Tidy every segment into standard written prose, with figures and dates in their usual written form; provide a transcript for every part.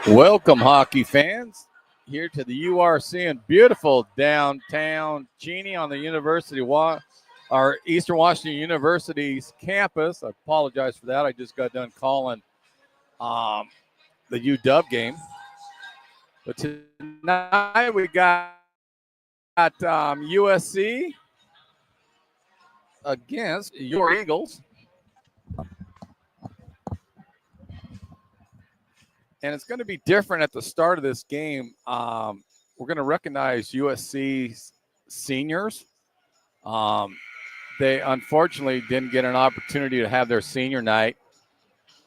Welcome, hockey fans, here to the URC in beautiful downtown Cheney on the our Eastern Washington University's campus. I apologize for that. I just got done calling the UW game. But tonight we got USC against your Eagles. And it's going to be different at the start of this game. We're going to recognize USC's seniors. They unfortunately didn't get an opportunity to have their senior night.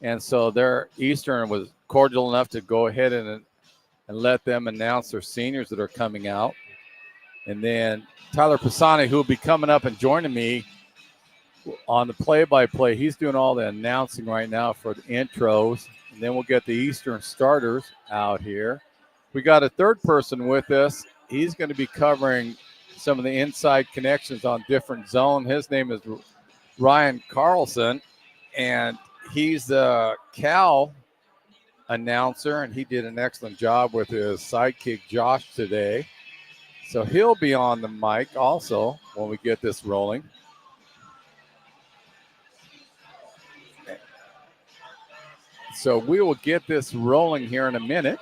And so their Eastern was cordial enough to go ahead and let them announce their seniors that are coming out. And then Tyler Pisani, who will be coming up and joining me on the play-by-play, he's doing all the announcing right now for the intros. And then we'll get the Eastern starters out here. We got a third person with us. He's going to be covering some of the inside connections on different zones. His name is Ryan Carlson, and he's the Cal announcer, and he did an excellent job with his sidekick Josh today. So he'll be on the mic also when we get this rolling. So we will get this rolling here in a minute.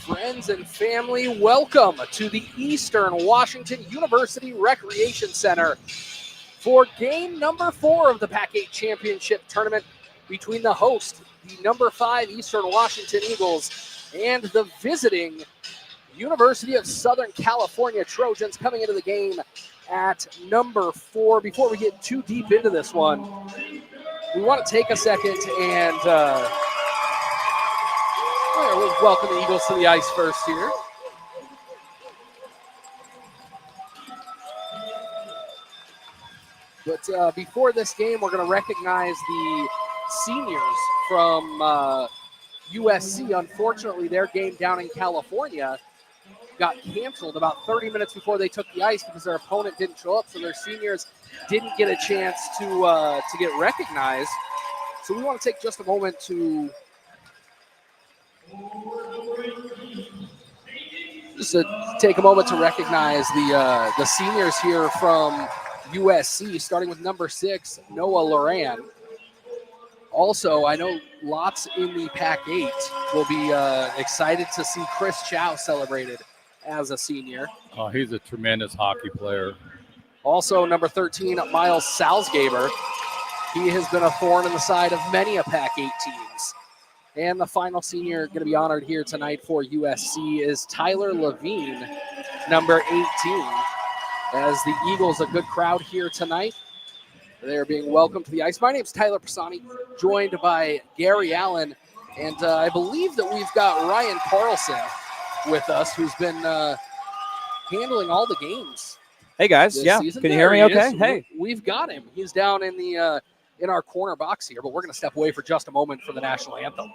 Friends and family, welcome to the Eastern Washington University Recreation Center for game number 4 of the PAC8 Championship Tournament between the host, the number 5 Eastern Washington Eagles, and the visiting University of Southern California Trojans coming into the game at number 4. Before we get too deep into this one, we want to take a second and we'll welcome the Eagles to the ice first here. But before this game, we're going to recognize the seniors from USC. Unfortunately, their game down in California got canceled about 30 minutes before they took the ice because their opponent didn't show up, so their seniors didn't get a chance to get recognized. So we want to take just a moment to take a moment to recognize the seniors here from USC, starting with number 6, Noah Loran. Also, I know lots in the PAC8 will be excited to see Chris Chow celebrated as a senior. Oh, he's a tremendous hockey player. Also, number 13, Miles Salzgaber. He has been a thorn in the side of many a PAC8 teams. And the final senior going to be honored here tonight for USC is Tyler Levine, number 18. As the Eagles, a good crowd here tonight. They are being welcomed to the ice. My name's Tyler Pisani, joined by Gary Allen. And I believe that we've got Ryan Carlson with us, who's been handling all the games. Hey guys, yeah, season. Can you hear me okay? Hey. We've got him. He's down in the in our corner box here, but we're going to step away for just a moment for the national anthem.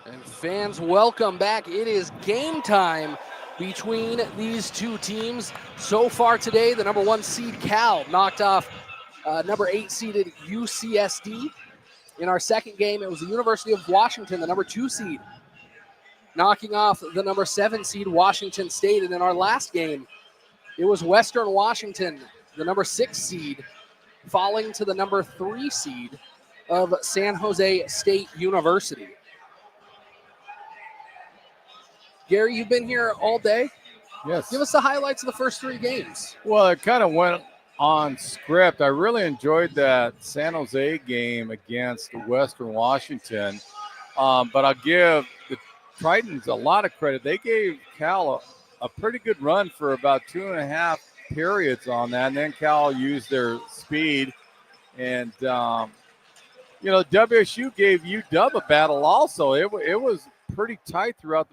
And fans, welcome back. It is game time between these two teams. So far today, the number 1 seed Cal knocked off number 8 seeded UCSD. In our second game, it was the University of Washington, the number 2 seed, knocking off the number 7 seed Washington State. And in our last game, it was Western Washington, the number 6 seed, falling to the number 3 seed of San Jose State University. Gary, you've been here all day. Yes. Give us the highlights of the first 3 games. Well, it kind of went on script. I really enjoyed that San Jose game against Western Washington. But I'll give the Trojans a lot of credit. They gave Cal a pretty good run for about 2.5 periods on that. And then Cal used their speed. And, WSU gave UW a battle also. It was pretty tight throughout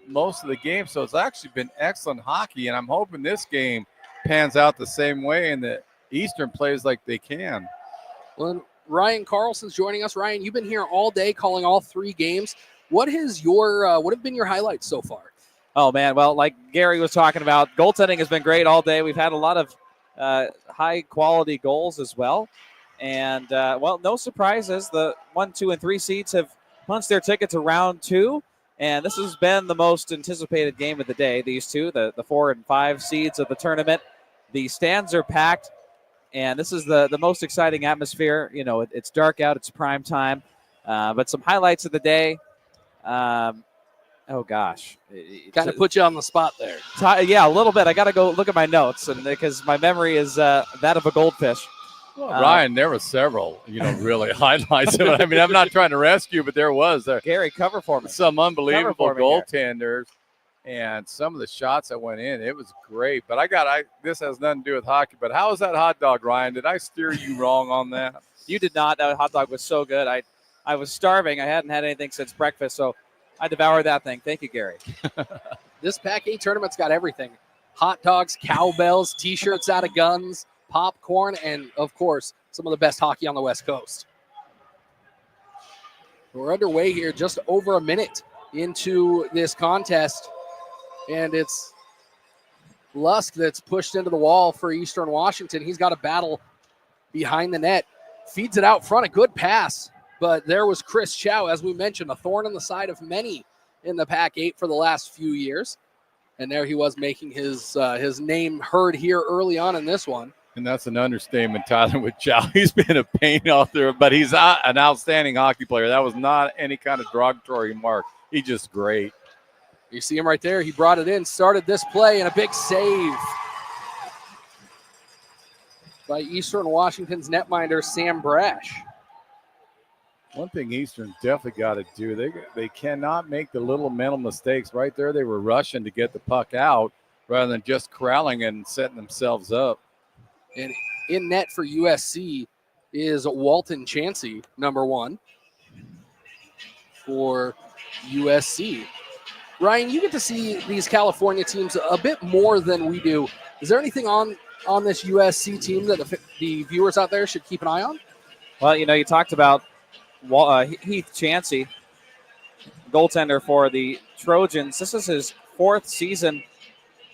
most of the game. So it's actually been excellent hockey. And I'm hoping this game pans out the same way and the Eastern plays like they can. Well, Ryan Carlson's joining us. Ryan, you've been here all day calling all 3 games. What have been your highlights so far? Oh, man. Well, like Gary was talking about, goaltending has been great all day. We've had a lot of high-quality goals as well. And, no surprises. The 1, 2, and 3 seeds have punched their ticket to round 2. And this has been the most anticipated game of the day, these two, the 4 and 5 seeds of the tournament. The stands are packed, and this is the most exciting atmosphere. It's dark out. It's prime time. But some highlights of the day. Oh, gosh. Kind of put you on the spot there. Yeah, a little bit. I got to go look at my notes and because my memory is that of a goldfish. Well, Ryan, there were several, really highlights of it. I mean, I'm not trying to rescue, but there was. Gary, cover for me. Some unbelievable Cover for me goaltenders. And some of the shots that went in, it was great. But this has nothing to do with hockey. But how was that hot dog, Ryan? Did I steer you wrong on that? You did not. That hot dog was so good. I was starving. I hadn't had anything since breakfast, so I devoured that thing. Thank you, Gary. This PAC8 tournament's got everything. Hot dogs, cowbells, T-shirts out of guns, popcorn, and, of course, some of the best hockey on the West Coast. We're underway here, just over a minute into this contest. And it's Lusk that's pushed into the wall for Eastern Washington. He's got a battle behind the net. Feeds it out front, a good pass. But there was Chris Chow, as we mentioned, a thorn in the side of many in the PAC8 for the last few years. And there he was making his name heard here early on in this one. And that's an understatement, Tyler, with Chow. He's been a pain out there, but he's an outstanding hockey player. That was not any kind of derogatory remark. He's just great. You see him right there. He brought it in, started this play, and a big save by Eastern Washington's netminder, Sam Brash. One thing Eastern definitely got to do, they cannot make the little mental mistakes. Right there, they were rushing to get the puck out rather than just corralling and setting themselves up. And in net for USC is Walton Chansey, number 1 for USC. Ryan, you get to see these California teams a bit more than we do. Is there anything on this USC team that the viewers out there should keep an eye on? Well, you talked about Heath Chansey, goaltender for the Trojans. This is his 4th season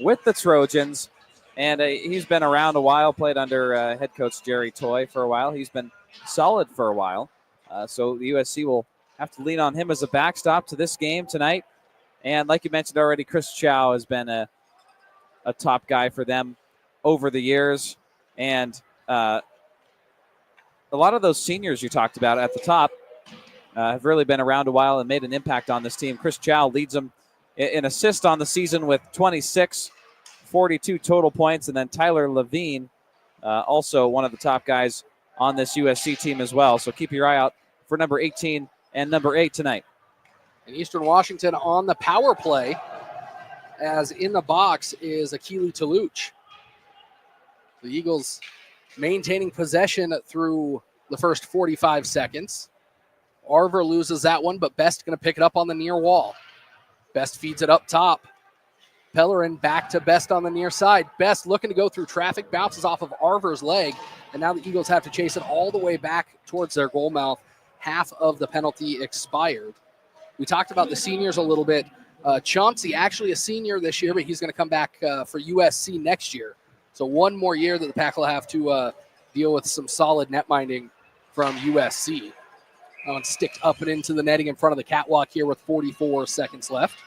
with the Trojans, and he's been around a while, played under head coach Jerry Toy for a while. He's been solid for a while. So the USC will have to lean on him as a backstop to this game tonight. And like you mentioned already, Chris Chow has been a top guy for them over the years. And a lot of those seniors you talked about at the top have really been around a while and made an impact on this team. Chris Chow leads them in assist on the season with 26, 42 total points. And then Tyler Levine, also one of the top guys on this USC team as well. So keep your eye out for number 18 and number 8 tonight. And Eastern Washington on the power play, as in the box is Akili Toulouche. The Eagles maintaining possession through the first 45 seconds. Arver loses that one, but Best going to pick it up on the near wall. Best feeds it up top. Pellerin back to Best on the near side. Best looking to go through traffic, bounces off of Arver's leg, and now the Eagles have to chase it all the way back towards their goal mouth. Half of the penalty expired. We talked about the seniors a little bit. Chauncey, actually a senior this year, but he's going to come back for USC next year. So one more year that the Pack will have to deal with some solid net minding from USC. Sticked up and into the netting in front of the catwalk here with 44 seconds left.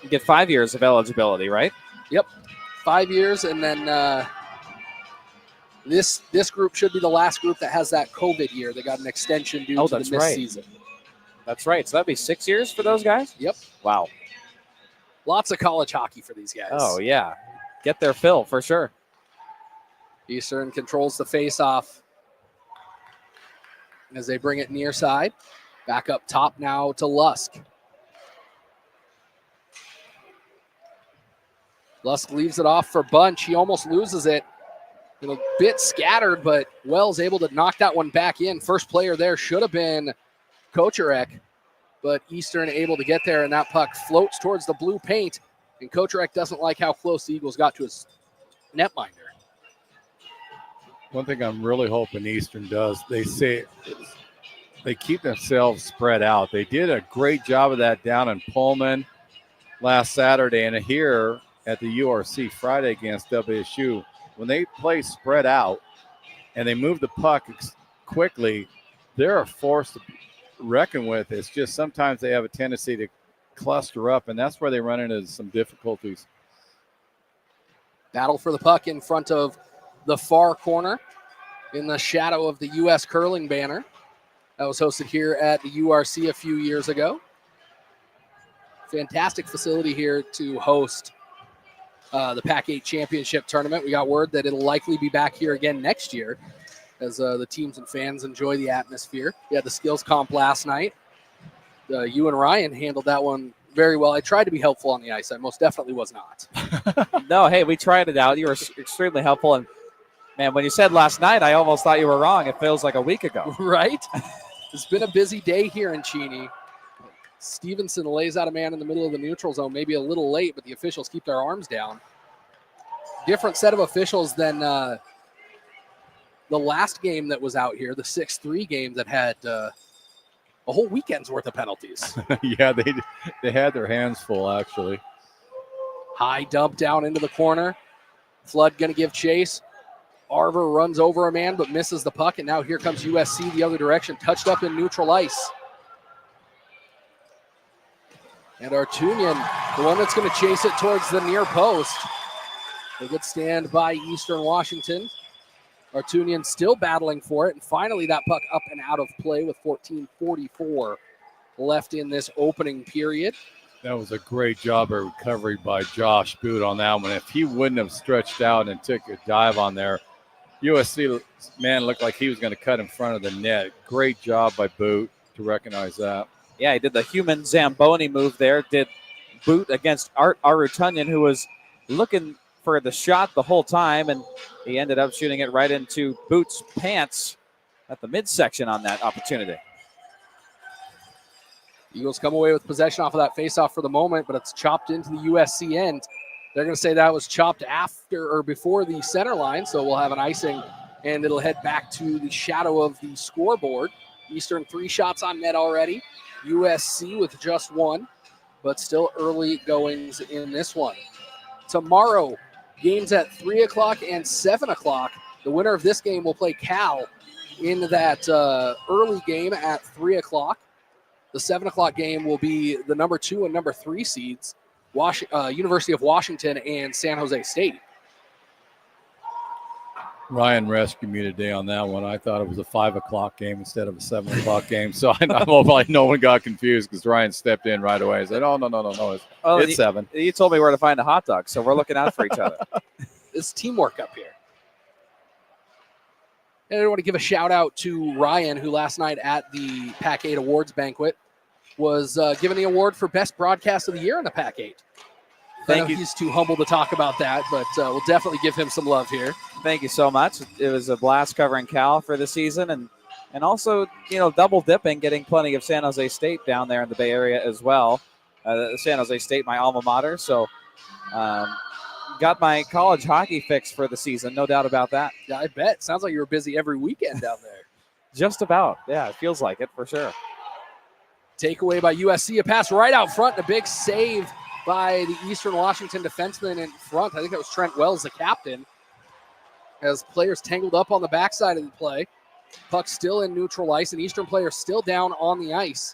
You get 5 years of eligibility, right? Yep, 5 years, and then this group should be the last group that has that COVID year. They got an extension due to the missed season. That's right. So that'd be 6 years for those guys? Yep. Wow. Lots of college hockey for these guys. Oh, yeah. Get their fill for sure. Eastern controls the face-off as they bring it near side. Back up top now to Lusk. Lusk leaves it off for Bunch. He almost loses it. A bit scattered, but Wells able to knock that one back in. First player there should have been Kocherek, but Eastern able to get there, and that puck floats towards the blue paint, and Kocherek doesn't like how close the Eagles got to his netminder. One thing I'm really hoping Eastern does, they keep themselves spread out. They did a great job of that down in Pullman last Saturday, and here at the URC Friday against WSU. When they play spread out and they move the puck quickly, they're a force to reckon with. It's just sometimes they have a tendency to cluster up, and that's where they run into some difficulties. Battle for the puck in front of the far corner in the shadow of the U.S. curling banner that was hosted here at the URC a few years ago. Fantastic facility here to host the PAC8 championship tournament. We got word that it'll likely be back here again next year. as the teams and fans enjoy the atmosphere. We had the skills comp last night. You and Ryan handled that one very well. I tried to be helpful on the ice. I most definitely was not. No, hey, we tried it out. You were extremely helpful. And, man, when you said last night, I almost thought you were wrong. It feels like a week ago. Right? It's been a busy day here in Cheney. Stevenson lays out a man in the middle of the neutral zone, maybe a little late, but the officials keep their arms down. Different set of officials than the last game that was out here, the 6-3 game that had a whole weekend's worth of penalties. Yeah, they had their hands full, actually. High dump down into the corner. Flood going to give chase. Arver runs over a man but misses the puck, and now here comes USC the other direction, touched up in neutral ice. And Artunian, the one that's going to chase it towards the near post. A good stand by Eastern Washington. Artunian still battling for it, and finally that puck up and out of play with 14:44 left in this opening period. That was a great job of recovery by Josh Boot on that one. If he wouldn't have stretched out and took a dive on there, USC man looked like he was going to cut in front of the net. Great job by Boot to recognize that. Yeah, he did the human Zamboni move there. Did Boot against Artunian, who was looking for the shot the whole time, and he ended up shooting it right into Boot's pants at the midsection on that opportunity. Eagles come away with possession off of that faceoff for the moment, but it's chopped into the USC end. They're going to say that was chopped after or before the center line, so we'll have an icing, and it'll head back to the shadow of the scoreboard. Eastern 3 shots on net already. USC with just 1, but still early goings in this one. Tomorrow, games at 3 o'clock and 7 o'clock. The winner of this game will play Cal in that early game at 3 o'clock. The 7 o'clock game will be the number 2 and number 3 seeds, University of Washington and San Jose State. Ryan rescued me today on that one. I thought it was a 5 o'clock game instead of a 7 o'clock game. So I know like no one got confused because Ryan stepped in right away. He said, oh, no. It's 7. You told me where to find a hot dog, so we're looking out for each other. It's teamwork up here. And I want to give a shout out to Ryan, who last night at the PAC8 Awards banquet was given the award for Best Broadcast of the Year in the PAC8. Thank you. He's too humble to talk about that, but we'll definitely give him some love here. Thank you so much. It was a blast covering Cal for the season, and also, double dipping, getting plenty of San Jose State down there in the Bay Area as well. San Jose State, my alma mater, so got my college hockey fix for the season, no doubt about that. Yeah, I bet. Sounds like you were busy every weekend down there. Just about. Yeah, it feels like it for sure. Takeaway by USC, a pass right out front, a big save by the Eastern Washington defenseman in front. I think that was Trent Wells, the captain, as players tangled up on the backside of the play. Puck still in neutral ice, and Eastern players still down on the ice.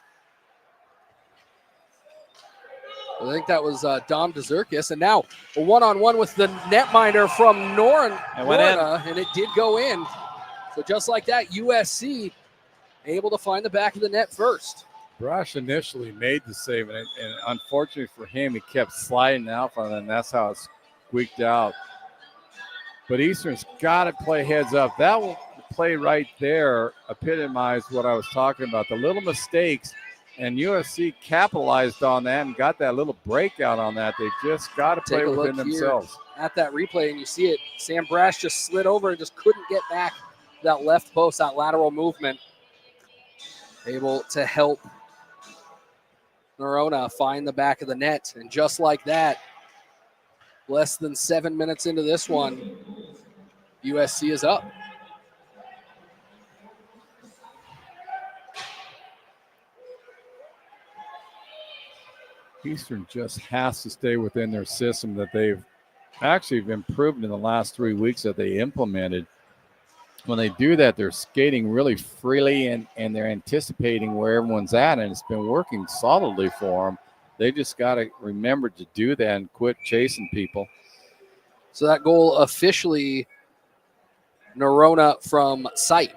I think that was Dom Dezerkis, and now a one-on-one with the netminder from Norton, and it did go in. So just like that, USC able to find the back of the net first. Brash initially made the save, and unfortunately for him, he kept sliding out from it, and that's how it squeaked out. But Eastern's got to play heads up. That play right there epitomized what I was talking about, the little mistakes, and USC capitalized on that and got that little breakout on that. They just got to play within themselves. At that replay, and you see it, Sam Brash just slid over and just couldn't get back that left post, that lateral movement. Able to help Norona find the back of the net. And just like that, less than 7 minutes into this one, USC is up. Eastern just has to stay within their system that they've actually improved in the last 3 weeks that they implemented. When they do that, they're skating really freely and they're anticipating where everyone's at, and it's been working solidly for them. They just got to remember to do that and quit chasing people. So that goal officially Norona from Sipe,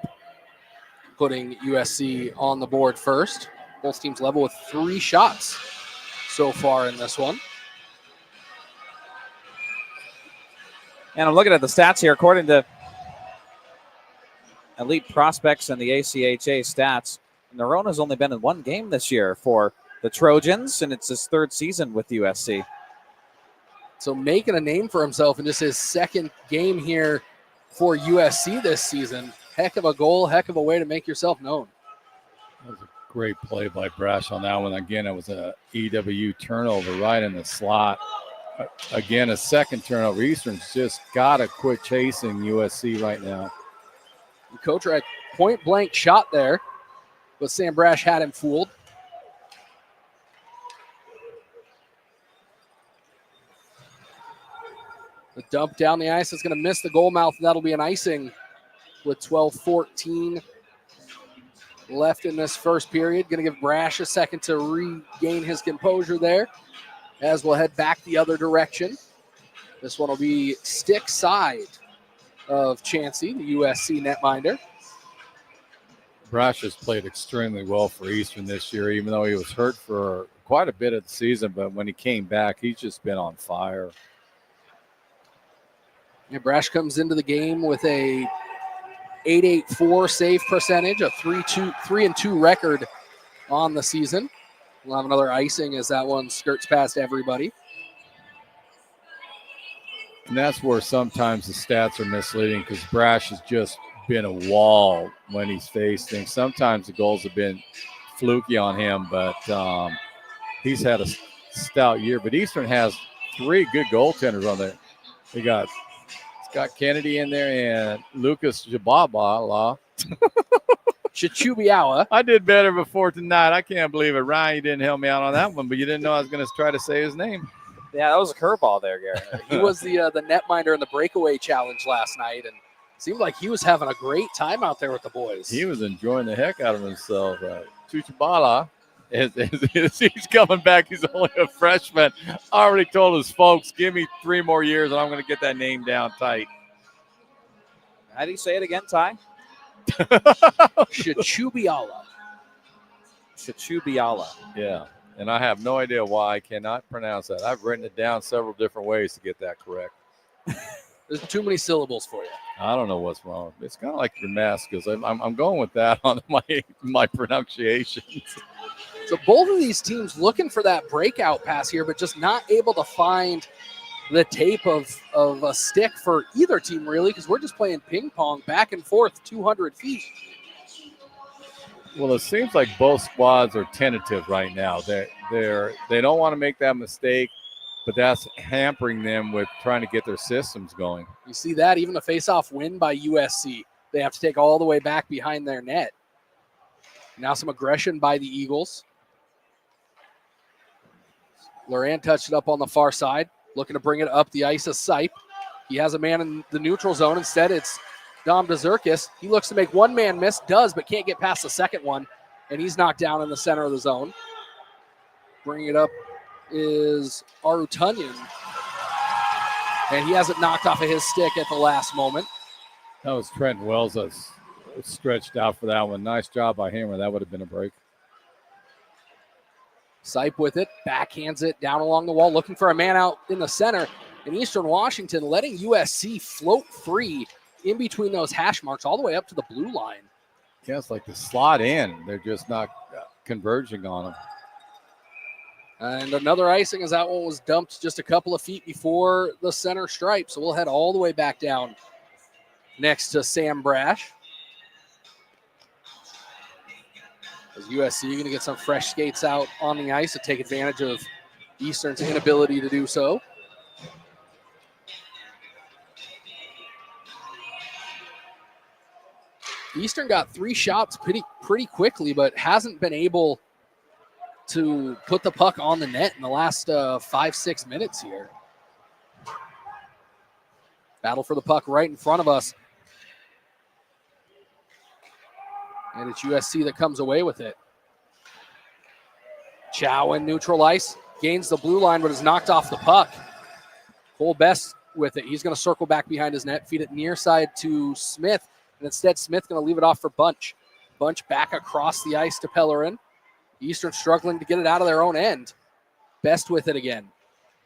putting USC on the board first. Both teams level with 3 shots so far in this one. And I'm looking at the stats here. According to elite prospects in the ACHA stats. Norona's only been in one game this year for the Trojans, and it's his third season with USC. So making a name for himself in just his second game here for USC this season. Heck of a goal, heck of a way to make yourself known. That was a great play by Brash on that one. Again, it was a EWU turnover right in the slot. Again, a second turnover. Eastern's just got to quit chasing USC right now. The coach had point blank shot there, but Sam Brash had him fooled. The dump down the ice is going to miss the goal mouth, and that'll be an icing with 12-14 left in this first period. Going to give Brash a second to regain his composure there as we'll head back the other direction. This one will be stick side of Chansey, the USC netminder. Brash has played extremely well for Eastern this year, even though he was hurt for quite a bit of the season. But when he came back, he's just been on fire. And Brash comes into the game with a .884 save percentage, a 3-2 record on the season. We'll have another icing as that one skirts past everybody. And that's where sometimes the stats are misleading because Brash has just been a wall when he's faced things. Sometimes the goals have been fluky on him, but he's had a stout year. But Eastern has three good goaltenders on there. They got Scott Kennedy in there and Lucas Jababa. Chichubiawa. I did better before tonight. I can't believe it. Ryan, you didn't help me out on that one, but you didn't know I was going to try to say his name. Yeah, that was a curveball there, Gary. He was the netminder in the breakaway challenge last night, and seemed like he was having a great time out there with the boys. He was enjoying the heck out of himself. Chuchabala, he's coming back. He's only a freshman. I already told his folks, give me 3 more years, and I'm going to get that name down tight. How do you say it again, Ty? Chichubiala. Chichubiala. Yeah, and I have no idea why I cannot pronounce that. I've written it down several different ways to get that correct. There's too many syllables for you. I don't know what's wrong. It's kind of like your mask because I'm going with that on my pronunciations. So both of these teams looking for that breakout pass here, but just not able to find the tape of a stick for either team, really, because we're just playing ping pong back and forth 200 feet. Well, it seems like both squads are tentative right now. They don't want to make that mistake, but that's hampering them with trying to get their systems going. You see that? Even a face-off win by USC. They have to take all the way back behind their net. Now some aggression by the Eagles. Loran touched it up on the far side, looking to bring it up the ice of Sipe. He has a man in the neutral zone. Instead, it's Dom DeZerkis. He looks to make one man miss, does, but can't get past the second one, and he's knocked down in the center of the zone. Bringing it up is Arutunyan, and he has it knocked off of his stick at the last moment. That was Trent Wells that's stretched out for that one. Nice job by him, or that would have been a break. Sipe with it, backhands it down along the wall, looking for a man out in the center. In Eastern Washington, letting USC float free in between those hash marks all the way up to the blue line. Yeah, it's like the slot in. They're just not converging on them. And another icing as that one was dumped just a couple of feet before the center stripe. So we'll head all the way back down next to Sam Brash. As USC going to get some fresh skates out on the ice to take advantage of Eastern's inability to do so. Eastern got 3 shots pretty quickly, but hasn't been able to put the puck on the net in the last 5-6 minutes here. Battle for the puck right in front of us. And it's USC that comes away with it. Chow in neutral ice. Gains the blue line, but is knocked off the puck. Cole Best with it. He's going to circle back behind his net, feed it near side to Smith. And instead, Smith going to leave it off for Bunch. Bunch back across the ice to Pellerin. Eastern struggling to get it out of their own end. Best with it again.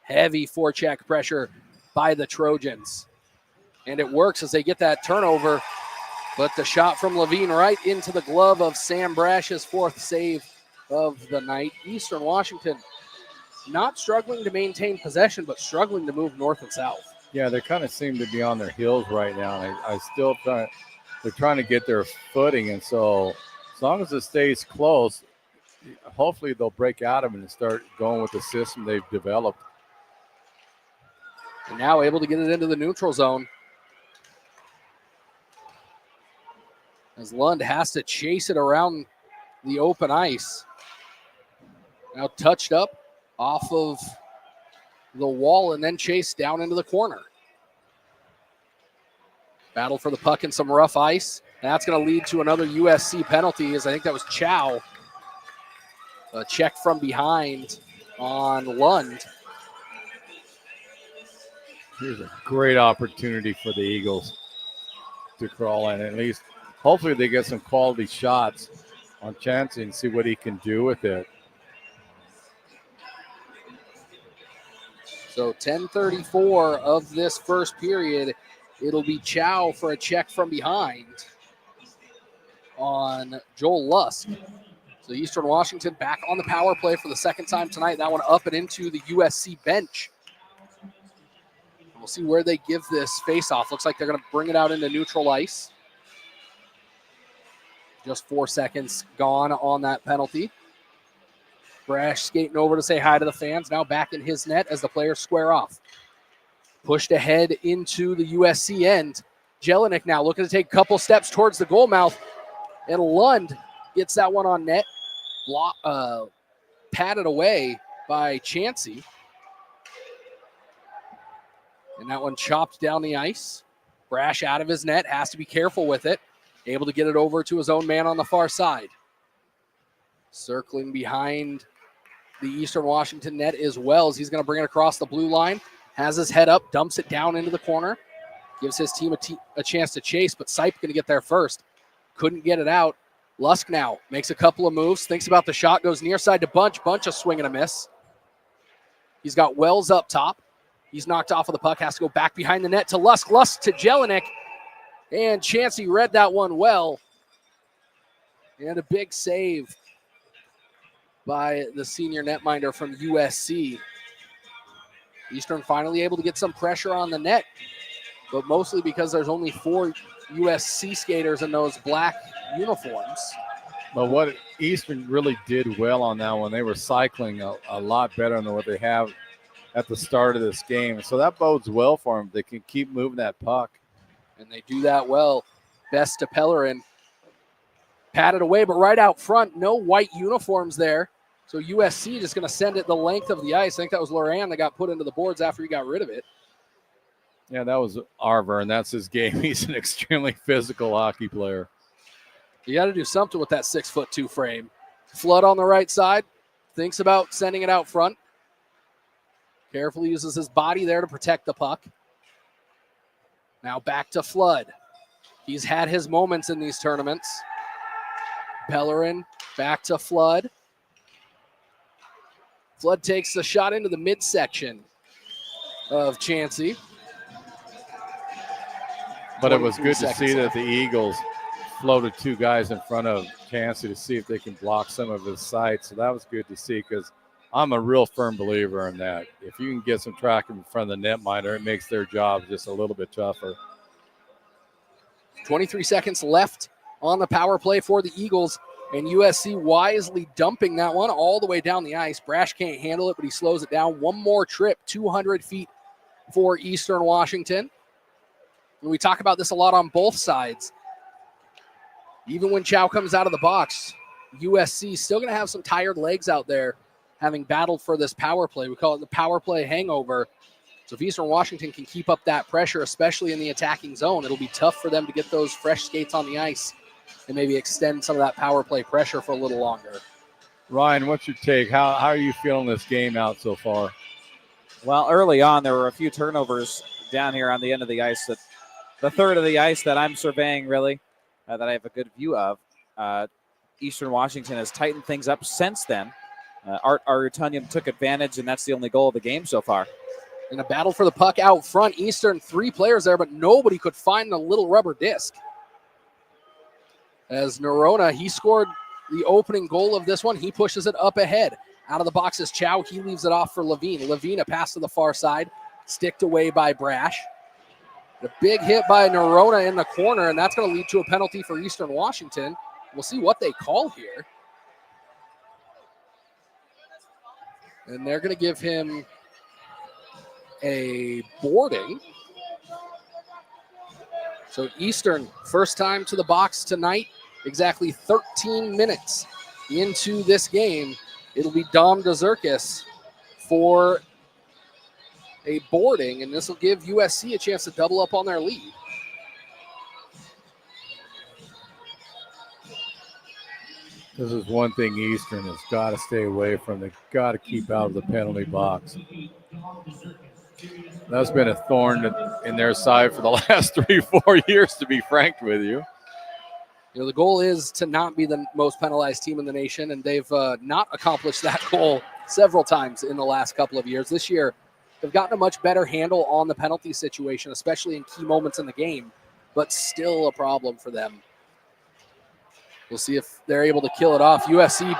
Heavy forecheck pressure by the Trojans. And it works as they get that turnover. But the shot from Levine right into the glove of Sam Brash, his 4th save of the night. Eastern Washington not struggling to maintain possession, but struggling to move north and south. Yeah, they kind of seem to be on their heels right now. And I still they're trying to get their footing. And so as long as it stays close, hopefully they'll break out of it and start going with the system they've developed. And now able to get it into the neutral zone. As Lund has to chase it around the open ice. Now touched up off of the wall and then chased down into the corner. Battle for the puck in some rough ice. That's going to lead to another USC penalty, as I think that was Chow. A check from behind on Lund. Here's a great opportunity for the Eagles to crawl in. At least, hopefully they get some quality shots on Chancey and see what he can do with it. So 10:34 of this first period. It'll be Chow for a check from behind on Joel Lusk. So Eastern Washington back on the power play for the second time tonight. That one up and into the USC bench. We'll see where they give this face-off. Looks like they're going to bring it out into neutral ice. Just 4 seconds gone on that penalty. Brash skating over to say hi to the fans. Now back in his net as the players square off. Pushed ahead into the USC end. Jelinek now looking to take a couple steps towards the goal mouth. And Lund gets that one on net. Patted away by Chancey. And that one chopped down the ice. Brash out of his net, has to be careful with it. Able to get it over to his own man on the far side. Circling behind the Eastern Washington net as well as he's going to bring it across the blue line. Has his head up, dumps it down into the corner. Gives his team a chance to chase, but Sipe going to get there first. Couldn't get it out. Lusk now makes a couple of moves, thinks about the shot, goes near side to Bunch. Bunch a swing and a miss. He's got Wells up top. He's knocked off of the puck, has to go back behind the net to Lusk. Lusk to Jelinek. And Chancey read that one well. And a big save by the senior netminder from USC. Eastern finally able to get some pressure on the net, but mostly because there's only 4 USC skaters in those black uniforms. But what Eastern really did well on that one, they were cycling a lot better than what they have at the start of this game. So that bodes well for them. They can keep moving that puck. And they do that well. Best to Pellerin. Patted away, but right out front, no white uniforms there. So USC just going to send it the length of the ice. I think that was Loran that got put into the boards after he got rid of it. Yeah, that was Arver, and that's his game. He's an extremely physical hockey player. You got to do something with that 6'2" frame. Flood on the right side. Thinks about sending it out front. Carefully uses his body there to protect the puck. Now back to Flood. He's had his moments in these tournaments. Pellerin back to Flood. Flood takes the shot into the midsection of Chancey. But it was good to see that the Eagles floated 2 guys in front of Chancey to see if they can block some of his sights. So that was good to see because I'm a real firm believer in that. If you can get some track in front of the netminder, it makes their job just a little bit tougher. 23 seconds left on the power play for the Eagles. And USC wisely dumping that one all the way down the ice. Brash can't handle it, but he slows it down. One more trip, 200 feet for Eastern Washington. And we talk about this a lot on both sides. Even when Chow comes out of the box, USC still going to have some tired legs out there having battled for this power play. We call it the power play hangover. So if Eastern Washington can keep up that pressure, especially in the attacking zone, it'll be tough for them to get those fresh skates on the ice and maybe extend some of that power play pressure for a little longer. Ryan, what's your take? How are you feeling this game out so far? Well, early on, there were a few turnovers down here on the end of the ice. The third of the ice that I'm surveying, really, that I have a good view of. Eastern Washington has tightened things up since then. Art Arutunian took advantage, and that's the only goal of the game so far. In a battle for the puck out front, Eastern 3 players there, but nobody could find the little rubber disc. As Nerona, he scored the opening goal of this one. He pushes it up ahead. Out of the box is Chow. He leaves it off for Levine. Levine, a pass to the far side, sticked away by Brash. The big hit by Nerona in the corner, and that's going to lead to a penalty for Eastern Washington. We'll see what they call here. And they're going to give him a boarding. So Eastern, first time to the box tonight, exactly 13 minutes into this game. It'll be Dom DeZerkis for a boarding, and this will give USC a chance to double up on their lead. This is one thing Eastern has got to stay away from. They've got to keep out of the penalty box. That's been a thorn in their side for the last 3-4 years, to be frank with you. You know, the goal is to not be the most penalized team in the nation, and they've not accomplished that goal several times in the last couple of years. This year, they've gotten a much better handle on the penalty situation, especially in key moments in the game, but still a problem for them. We'll see if they're able to kill it off. USC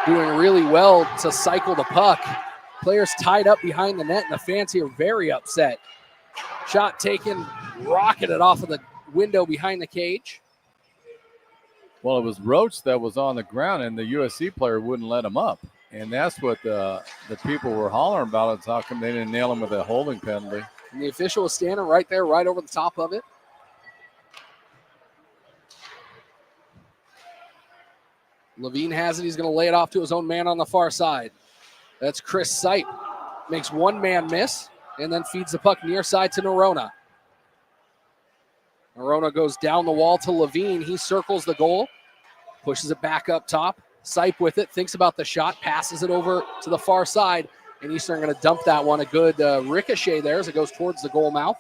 doing really well to cycle the puck. Players tied up behind the net, and the fans here very upset. Shot taken, rocketed off of the window behind the cage. Well, it was Roach that was on the ground, and the USC player wouldn't let him up. And that's what the people were hollering about. It's how come they didn't nail him with a holding penalty. And the official was standing right there, right over the top of it. Levine has it. He's going to lay it off to his own man on the far side. That's Chris Sipe. Makes one man miss and then feeds the puck near side to Nerona. Nerona goes down the wall to Levine. He circles the goal, pushes it back up top. Sipe with it, thinks about the shot, passes it over to the far side, and Eastern are going to dump that one. A good ricochet there as it goes towards the goal mouth.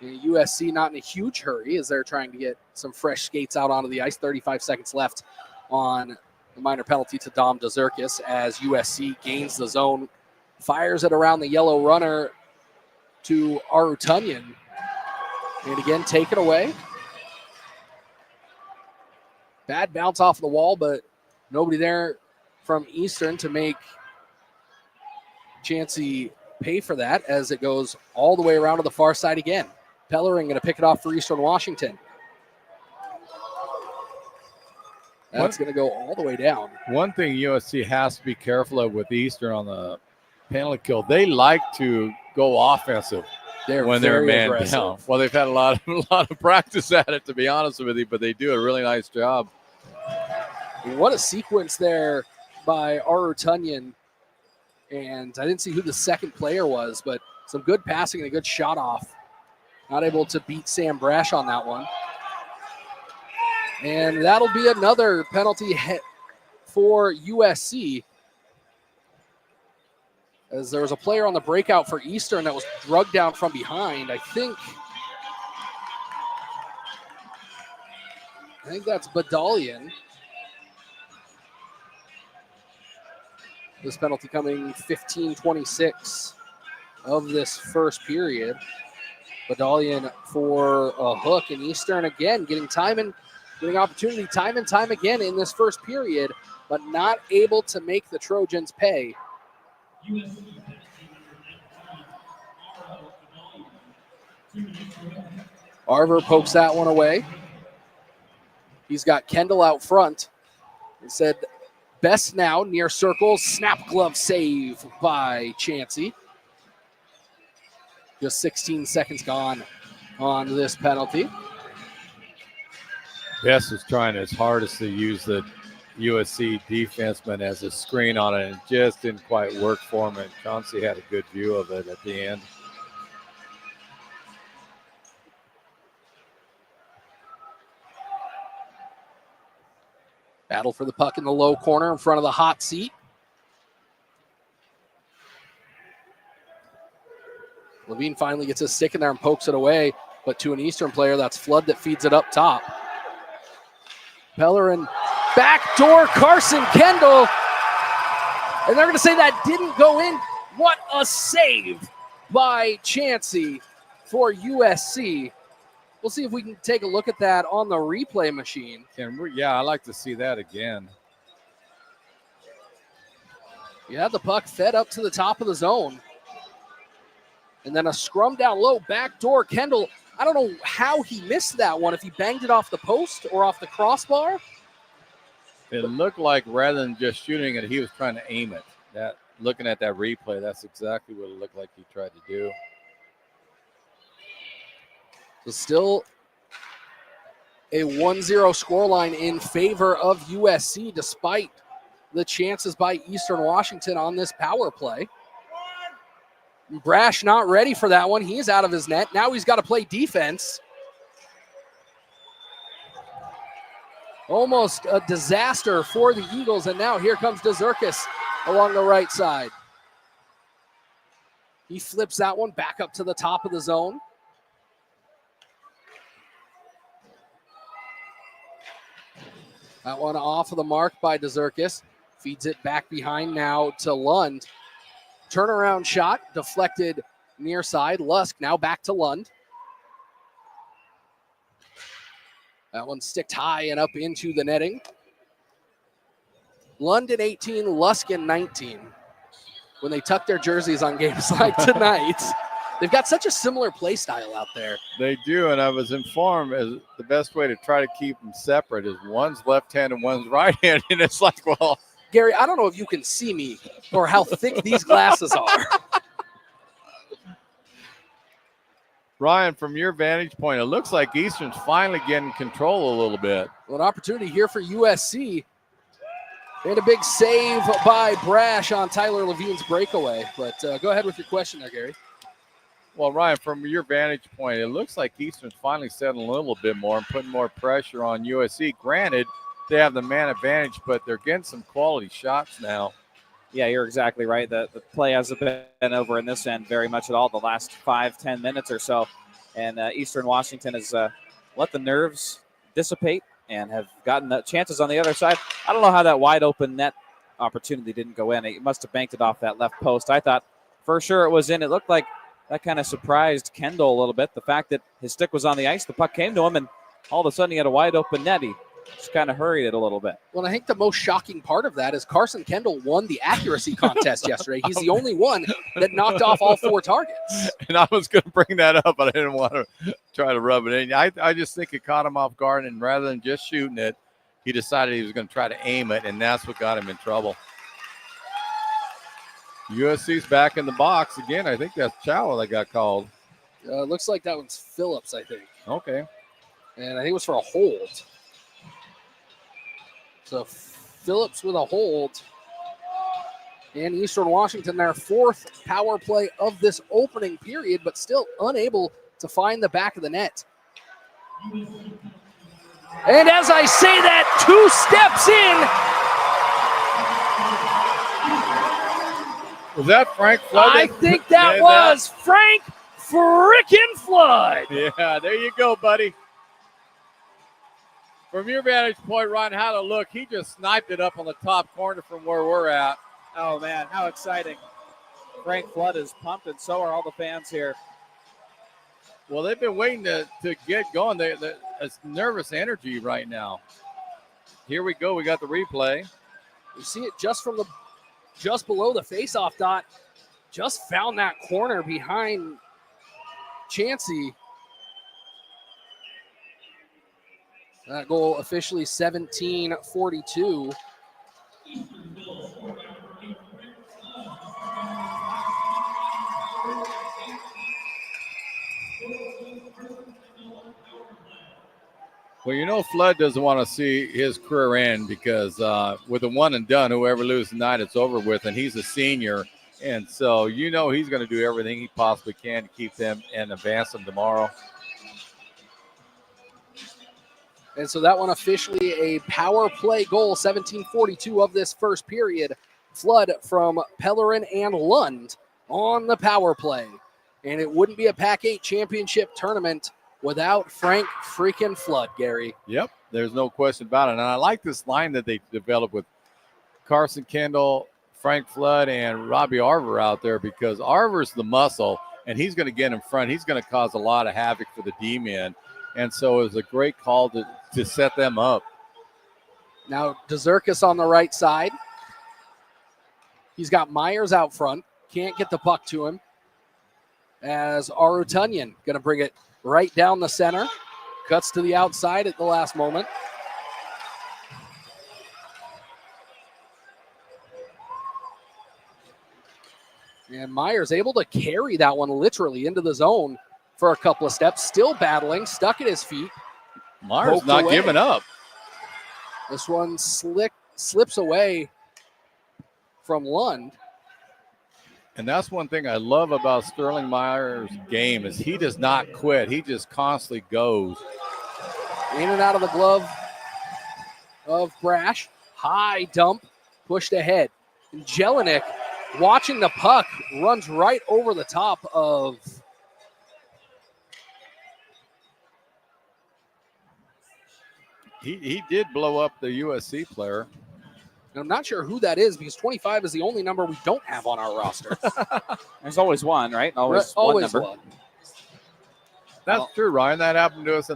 And USC not in a huge hurry as they're trying to get some fresh skates out onto the ice. 35 seconds left on the minor penalty to Dom DeZerkis as USC gains the zone, fires it around the yellow runner to Arutunyan. And again, take it away. Bad bounce off the wall, but nobody there from Eastern to make Chansey pay for that as it goes all the way around to the far side again. Pellerin going to pick it off for Eastern Washington. That's going to go all the way down. One thing USC has to be careful of with Eastern on the penalty kill, they like to go offensive when they're man aggressive. Down. Well, they've had a lot of practice at it, to be honest with you, but they do a really nice job. What a sequence there by Arutunyan. And I didn't see who the second player was, but some good passing and a good shot off. Not able to beat Sam Brash on that one. And that'll be another penalty hit for USC. As there was a player on the breakout for Eastern that was drugged down from behind. I think that's Badalian. This penalty coming 15:26 of this first period. Badalian for a hook, and Eastern again getting opportunity time and time again in this first period, but not able to make the Trojans pay. Arver pokes that one away. He's got Kendall out front. He said, best now, near circle, snap glove save by Chansey. Just 16 seconds gone on this penalty. Best is trying his hardest to use the USC defenseman as a screen on it, and just didn't quite work for him. And Chauncey had a good view of it at the end. Battle for the puck in the low corner in front of the hot seat. Levine finally gets his stick in there and pokes it away, but to an Eastern player, that's Flood that feeds it up top. Pellerin, backdoor Carson Kendall. And they're going to say that didn't go in. What a save by Chansey for USC. We'll see if we can take a look at that on the replay machine. Yeah, I like to see that again. Yeah, the puck fed up to the top of the zone. And then a scrum down low, backdoor Kendall. I don't know how he missed that one, if he banged it off the post or off the crossbar. It looked like rather than just shooting it, he was trying to aim it. Looking at that replay, that's exactly what it looked like he tried to do. So still a 1-0 scoreline in favor of USC, despite the chances by Eastern Washington on this power play. Brash not ready for that one. He's out of his net. Now he's got to play defense. Almost a disaster for the Eagles, and now here comes DeZerkis along the right side. He flips that one back up to the top of the zone. That one off of the mark by DeZerkis. Feeds it back behind now to Lund. Turnaround shot, deflected near side. Lusk now back to Lund. That one sticked high and up into the netting. Lund 18, Lusk 19. When they tuck their jerseys on games like tonight, they've got such a similar play style out there. They do, and I was informed as the best way to try to keep them separate is one's left-handed and one's right-handed. And it's like, well, Gary, I don't know if you can see me or how thick these glasses are. Ryan, from your vantage point, it looks like Eastern's finally getting control a little bit. Well, an opportunity here for USC. And a big save by Brash on Tyler Levine's breakaway. But go ahead with your question there, Gary. Well, Ryan, from your vantage point, it looks like Eastern's finally settling a little bit more and putting more pressure on USC. Granted, they have the man advantage, but they're getting some quality shots now. Yeah, you're exactly right. The play hasn't been over in this end very much at all the last 5-10 minutes or so. And Eastern Washington has let the nerves dissipate and have gotten the chances on the other side. I don't know how that wide open net opportunity didn't go in. He must have banked it off that left post. I thought for sure it was in. It looked like that kind of surprised Kendall a little bit. The fact that his stick was on the ice, the puck came to him, and all of a sudden he had a wide open net. He just kind of hurried it a little bit. Well, I think the most shocking part of that is Carson Kendall won the accuracy contest yesterday. He's the only one that knocked off all 4 targets. And I was going to bring that up, but I didn't want to try to rub it in. I just think it caught him off guard, and rather than just shooting it, he decided he was going to try to aim it, and that's what got him in trouble. USC's back in the box again. I think that's Chalo that got called. Looks like that one's Phillips, I think. Okay. And I think it was for a hold. So Phillips with a hold. And Eastern Washington, their 4th power play of this opening period, but still unable to find the back of the net. And as I say that, 2 steps in. Was that Frank Flood? I think that was Frank frickin' Flood. Yeah, there you go, buddy. From your vantage point, Ron, how to look, he just sniped it up on the top corner from where we're at. Oh, man, how exciting. Frank Flood is pumped, and so are all the fans here. Well, they've been waiting to get going. It's nervous energy right now. Here we go. We got the replay. You see it just below the faceoff dot. Just found that corner behind Chansey. That goal officially 17-42. Well, you know, Flood doesn't want to see his career end because with a one and done, whoever loses tonight, it's over with, and he's a senior. And so, you know, he's going to do everything he possibly can to keep them and advance them tomorrow. And so that one officially a power play goal, 17:42 of this first period. Flood from Pellerin and Lund on the power play. And it wouldn't be a PAC8 championship tournament without Frank freaking Flood, Gary. Yep, there's no question about it. And I like this line that they developed with Carson Kendall, Frank Flood, and Robbie Arver out there, because Arver's the muscle, and he's going to get in front. He's going to cause a lot of havoc for the D-men. And so it was a great call to set them up. Now Dezerkis on the right side. He's got Myers out front. Can't get the puck to him. As Arutunyan going to bring it right down the center. Cuts to the outside at the last moment. And Myers able to carry that one literally into the zone for a couple of steps. Still battling, stuck at his feet. Myers not giving up. This one slips away from Lund. And that's one thing I love about Sterling Myers' game is he does not quit. He just constantly goes. In and out of the glove of Brash. High dump, pushed ahead. And Jelinek, watching the puck, runs right over the top of He did blow up the USC player. And I'm not sure who that is because 25 is the only number we don't have on our roster. There's always one, right? Always one number. One. That's true, Ryan. That happened to us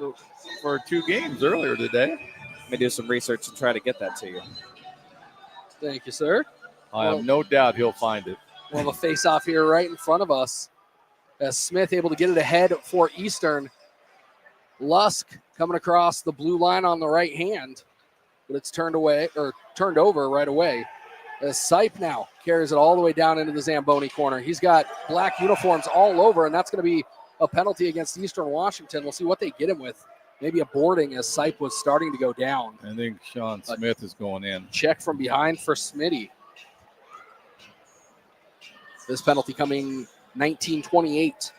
for 2 games earlier today. Let me do some research and try to get that to you. Thank you, sir. I have no doubt he'll find it. We'll have a face-off here right in front of us. As Smith able to get it ahead for Eastern. Lusk coming across the blue line on the right hand. But it's turned over right away. As Sipe now carries it all the way down into the Zamboni corner. He's got black uniforms all over, and that's going to be a penalty against Eastern Washington. We'll see what they get him with. Maybe a boarding as Sipe was starting to go down. I think Sean Smith is going in. Check from behind for Smitty. This penalty coming 19:28.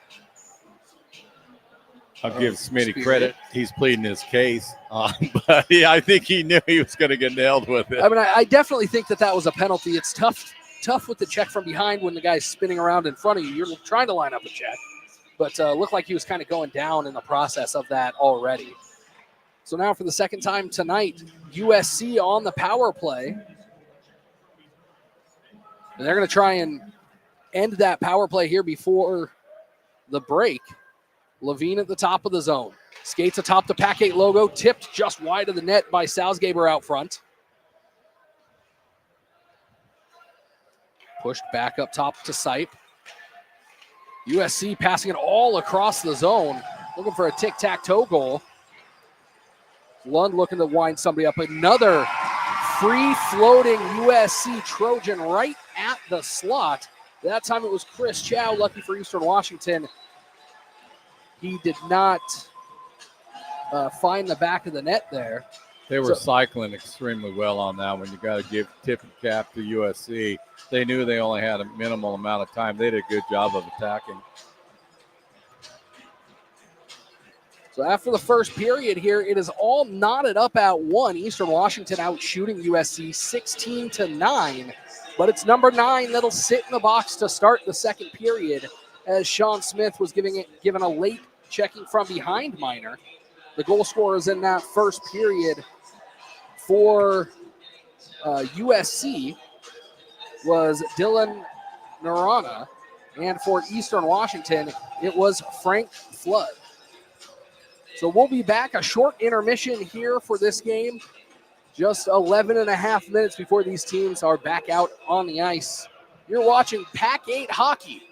I'll give Smitty credit. He's pleading his case. But yeah, I think he knew he was going to get nailed with it. I mean, I definitely think that was a penalty. It's tough with the check from behind when the guy's spinning around in front of you. You're trying to line up a check. But looked like he was kind of going down in the process of that already. So now for the second time tonight, USC on the power play. And they're going to try and end that power play here before the break. Levine at the top of the zone. Skates atop the PAC8 logo, tipped just wide of the net by Salzgeber out front. Pushed back up top to Sipe. USC passing it all across the zone, looking for a tic-tac-toe goal. Lund looking to wind somebody up. Another free-floating USC Trojan right at the slot. That time it was Chris Chow, lucky for Eastern Washington. He did not find the back of the net there. They were cycling extremely well on that one. You got to give tip and cap to USC. They knew they only had a minimal amount of time. They did a good job of attacking. So after the first period here, it is all knotted up at 1. Eastern Washington out shooting USC 16-9. But it's number 9 that'll sit in the box to start the second period, as Sean Smith was given a late checking from behind minor. The goal scorers in that first period for USC was Dylan Narana, and for Eastern Washington, it was Frank Flood. So we'll be back, a short intermission here for this game. Just 11 and a half minutes before these teams are back out on the ice. You're watching PAC8 hockey.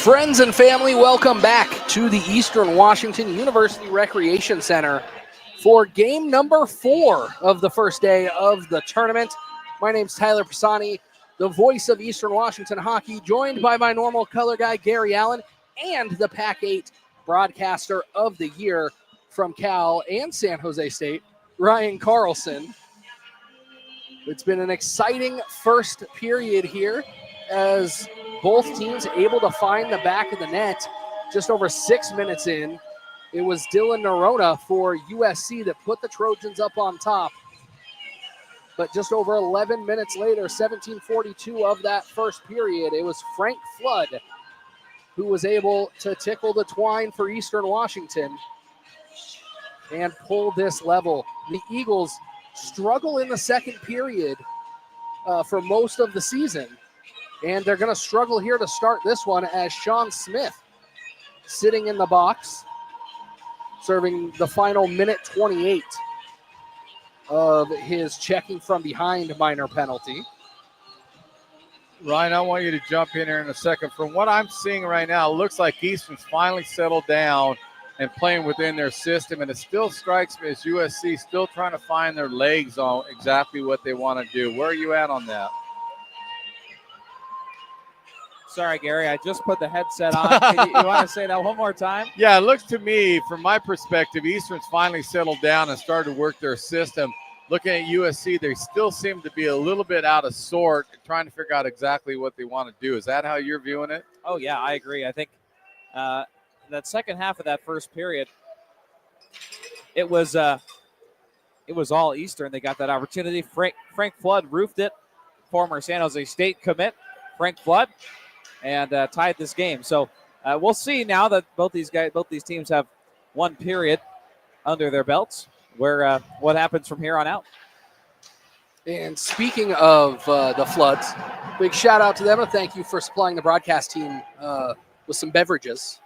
Friends and family, welcome back to the Eastern Washington University Recreation Center for game number 4 of the first day of the tournament. My name's Tyler Pisani, the voice of Eastern Washington hockey, joined by my normal color guy, Gary Allen, and the PAC8 broadcaster of the year from Cal and San Jose State, Ryan Carlson. It's been an exciting first period here as both teams able to find the back of the net. Just over 6 minutes in, it was Dylan Nerona for USC that put the Trojans up on top. But just over 11 minutes later, 17:42 of that first period, it was Frank Flood who was able to tickle the twine for Eastern Washington and pull this level. The Eagles struggle in the second period for most of the season, and they're going to struggle here to start this one as Sean Smith sitting in the box, serving the final minute 28 of his checking from behind minor penalty. Ryan, I want you to jump in here in a second. From what I'm seeing right now, it looks like Eastern's finally settled down and playing within their system, and it still strikes me as USC still trying to find their legs on exactly what they want to do. Where are you at on that? Sorry, Gary, I just put the headset on. You want to say that one more time? Yeah, it looks to me, from my perspective, Eastern's finally settled down and started to work their system. Looking at USC, they still seem to be a little bit out of sort, trying to figure out exactly what they want to do. Is that how you're viewing it? Oh, yeah, I agree. I think that second half of that first period, it was all Eastern. They got that opportunity. Frank Flood roofed it, former San Jose State commit, Frank Flood, and tied this game. So we'll see now that both these teams have one period under their belts, where what happens from here on out. And speaking of the Floods, big shout out to them and thank you for supplying the broadcast team with some beverages.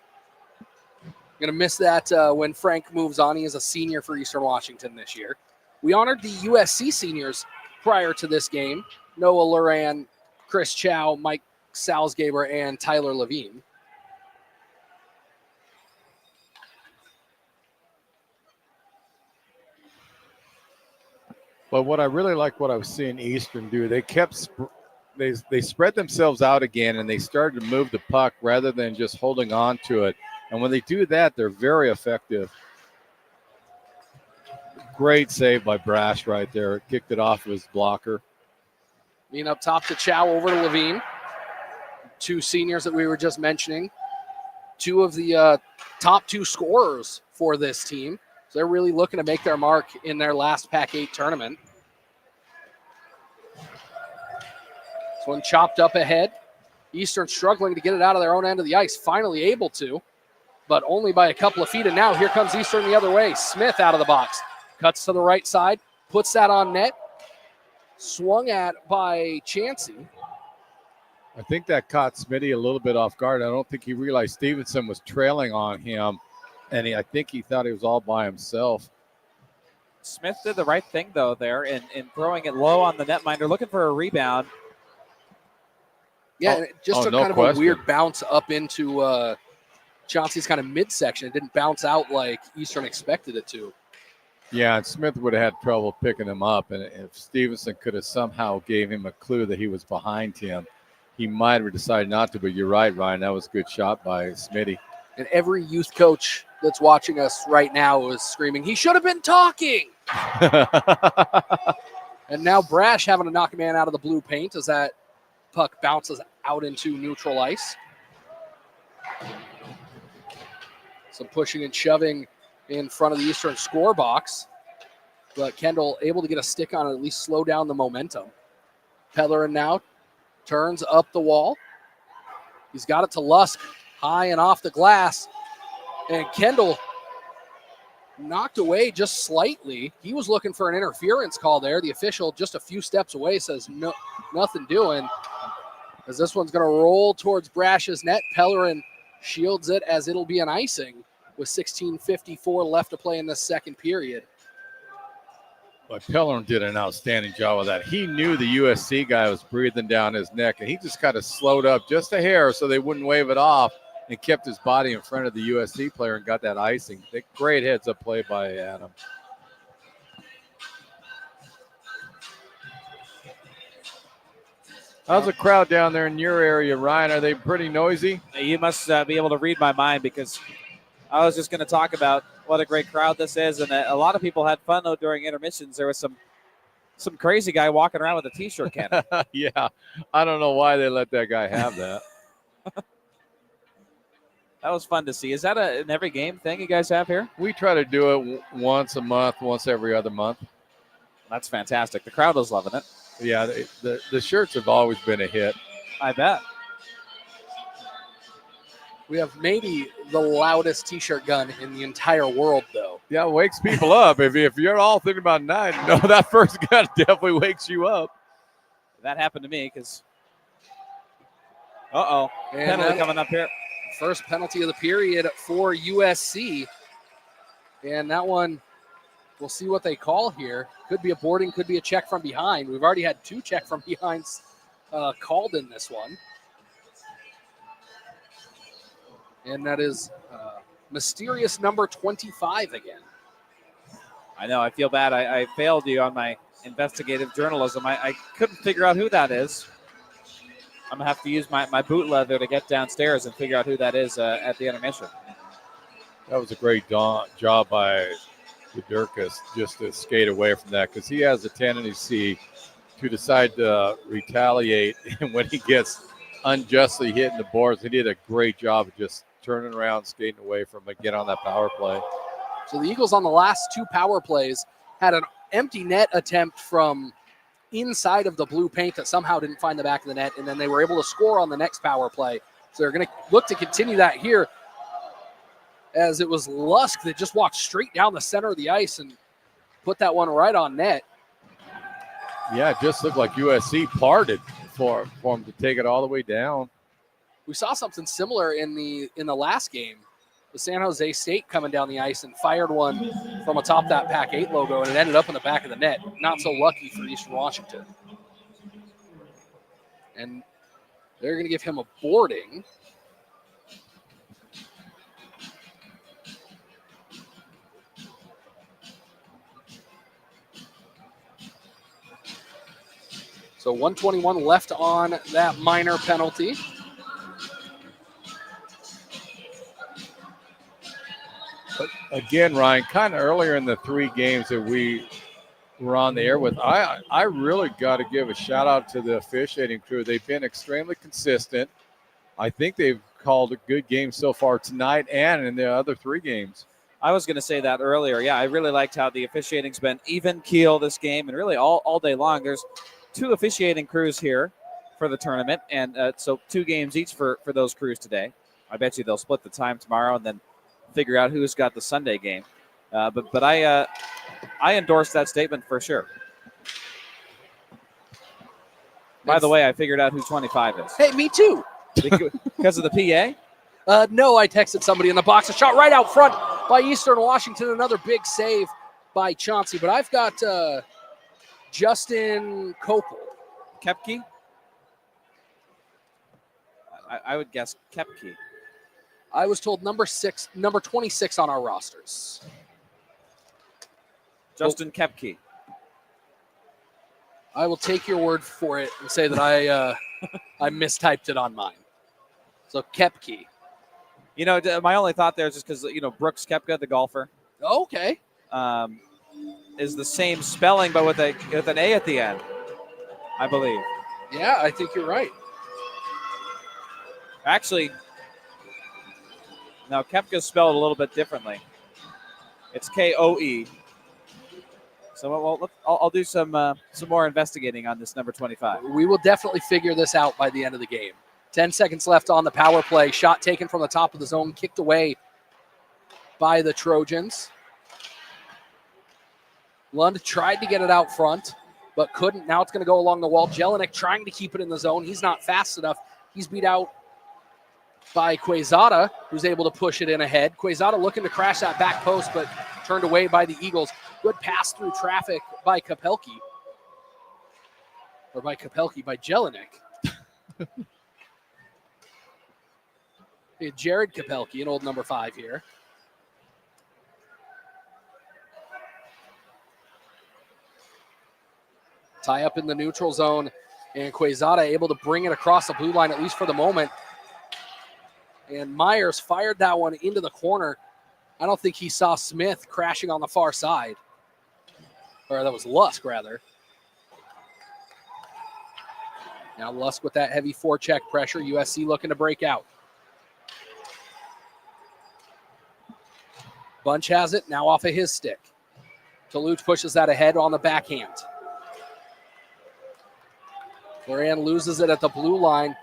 Going to miss that when Frank moves on. He is a senior for Eastern Washington this year. We honored the USC seniors prior to this game: Noah Luran, Chris Chow, Mike Salzgaber, and Tyler Levine. But what I really like what I was seeing Eastern do, they kept they spread themselves out again, and they started to move the puck rather than just holding on to it. And when they do that, they're very effective. Great save by Brash right there. Kicked it off of his blocker. Being up top to Chow, over to Levine. Two seniors that we were just mentioning. Two of the top two scorers for this team. So they're really looking to make their mark in their last PAC8 tournament. This one chopped up ahead. Eastern struggling to get it out of their own end of the ice. Finally able to, but only by a couple of feet. And now here comes Eastern the other way. Smith out of the box. Cuts to the right side. Puts that on net. Swung at by Chansey. I think that caught Smitty a little bit off guard. I don't think he realized Stevenson was trailing on him, and I think he thought he was all by himself. Smith did the right thing, though, there in throwing it low on the netminder, looking for a rebound. Yeah, just took no kind of question. a weird bounce up into Chauncey's kind of midsection. It didn't bounce out like Eastern expected it to. Yeah, and Smith would have had trouble picking him up, and if Stevenson could have somehow gave him a clue that he was behind him, he might have decided not to. But you're right, Ryan. That was a good shot by Smitty. And every youth coach that's watching us right now is screaming, he should have been talking. And now Brash having to knock a man out of the blue paint as that puck bounces out into neutral ice. Some pushing and shoving in front of the Eastern score box. But Kendall able to get a stick on it, at least slow down the momentum. Pellerin now turns up the wall. He's got it to Lusk, high and off the glass. And Kendall knocked away just slightly. He was looking for an interference call there. The official just a few steps away says no, nothing doing. As this one's going to roll towards Brash's net. Pellerin shields it as it'll be an icing with 16:54 left to play in the second period. But Pellerin did an outstanding job of that. He knew the USC guy was breathing down his neck, and he just kind of slowed up just a hair so they wouldn't wave it off. and kept his body in front of the USC player and got that icing. Great heads-up play by Adam. How's the crowd down there in your area, Ryan? Are they pretty noisy? You must be able to read my mind, because I was just going to talk about what a great crowd this is, and a lot of people had fun during intermissions. There was some crazy guy walking around with a T-shirt cannon. Yeah, I don't know why they let that guy have that. That was fun to see. Is that an every game thing you guys have here? We try to do it once a month, once every other month. That's fantastic. The crowd was loving it. Yeah, the shirts have always been a hit. I bet. We have maybe the loudest T-shirt gun in the entire world, though. Yeah, it wakes people up. If you're all thinking about night, no, that first gun definitely wakes you up. That happened to me because, penalty coming up here. First penalty of the period for USC. And that one, we'll see what they call here. Could be a boarding, could be a check from behind. We've already had 2 check from behinds called in this one. And that is mysterious number 25 again. I know, I feel bad. I failed you on my investigative journalism. I couldn't figure out who that is. I'm going to have to use my boot leather to get downstairs and figure out who that is at the intermission. That was a great job by Durkas just to skate away from that, because he has a tendency to decide to retaliate when he gets unjustly hit in the boards. He did a great job of just turning around, skating away from it, get on that power play. So the Eagles on the last 2 power plays had an empty net attempt from inside of the blue paint that somehow didn't find the back of the net, and then they were able to score on the next power play. So they're going to look to continue that here, as it was Lusk that just walked straight down the center of the ice and put that one right on net. Yeah, it just looked like USC parted for him to take it all the way down. We saw something similar in the last game. The San Jose State coming down the ice and fired one from atop that PAC8 logo, and it ended up in the back of the net. Not so lucky for Eastern Washington. And they're going to give him a boarding. So 121 left on that minor penalty. But again, Ryan, kind of earlier in the 3 games that we were on the air with, I really got to give a shout out to the officiating crew. They've been extremely consistent. I think they've called a good game so far tonight and in the other 3 games. I was going to say that earlier. Yeah, I really liked how the officiating's been even keel this game, and really all day long. There's 2 officiating crews here for the tournament, and so 2 games each for those crews today. I bet you they'll split the time tomorrow and then figure out who's got the Sunday game. But I endorse that statement for sure. By the way, I figured out who 25 is. Hey, me too. Because of the PA? No, I texted somebody in the box. A shot right out front by Eastern Washington. Another big save by Chauncey. But I've got Justin Kopel. Kepke? I would guess Kepke. I was told number 26 on our rosters. Justin Kepke. I will take your word for it and say that I mistyped it on mine. So Kepke. You know, my only thought there is just because, Brooks Koepka, the golfer. Okay. Is the same spelling, but with an A at the end, I believe. Yeah, I think you're right. Actually, now Koepka's spelled a little bit differently. It's Koe. So I'll do some more investigating on this number 25. We will definitely figure this out by the end of the game. 10 seconds left on the power play. Shot taken from the top of the zone, kicked away by the Trojans. Lund tried to get it out front, but couldn't. Now it's going to go along the wall. Jelinek trying to keep it in the zone. He's not fast enough. He's beat out by Quezada, who's able to push it in ahead. Quezada looking to crash that back post, but turned away by the Eagles. Good pass through traffic by Kapelke. By Jelinek. Jared Kapelke, an old number 5 here. Tie up in the neutral zone, and Quezada able to bring it across the blue line, at least for the moment. And Myers fired that one into the corner. I don't think he saw Smith crashing on the far side. Or that was Lusk, rather. Now Lusk with that heavy forecheck pressure. USC looking to break out. Bunch has it, now off of his stick. Toulouse pushes that ahead on the backhand. Loran loses it at the blue line.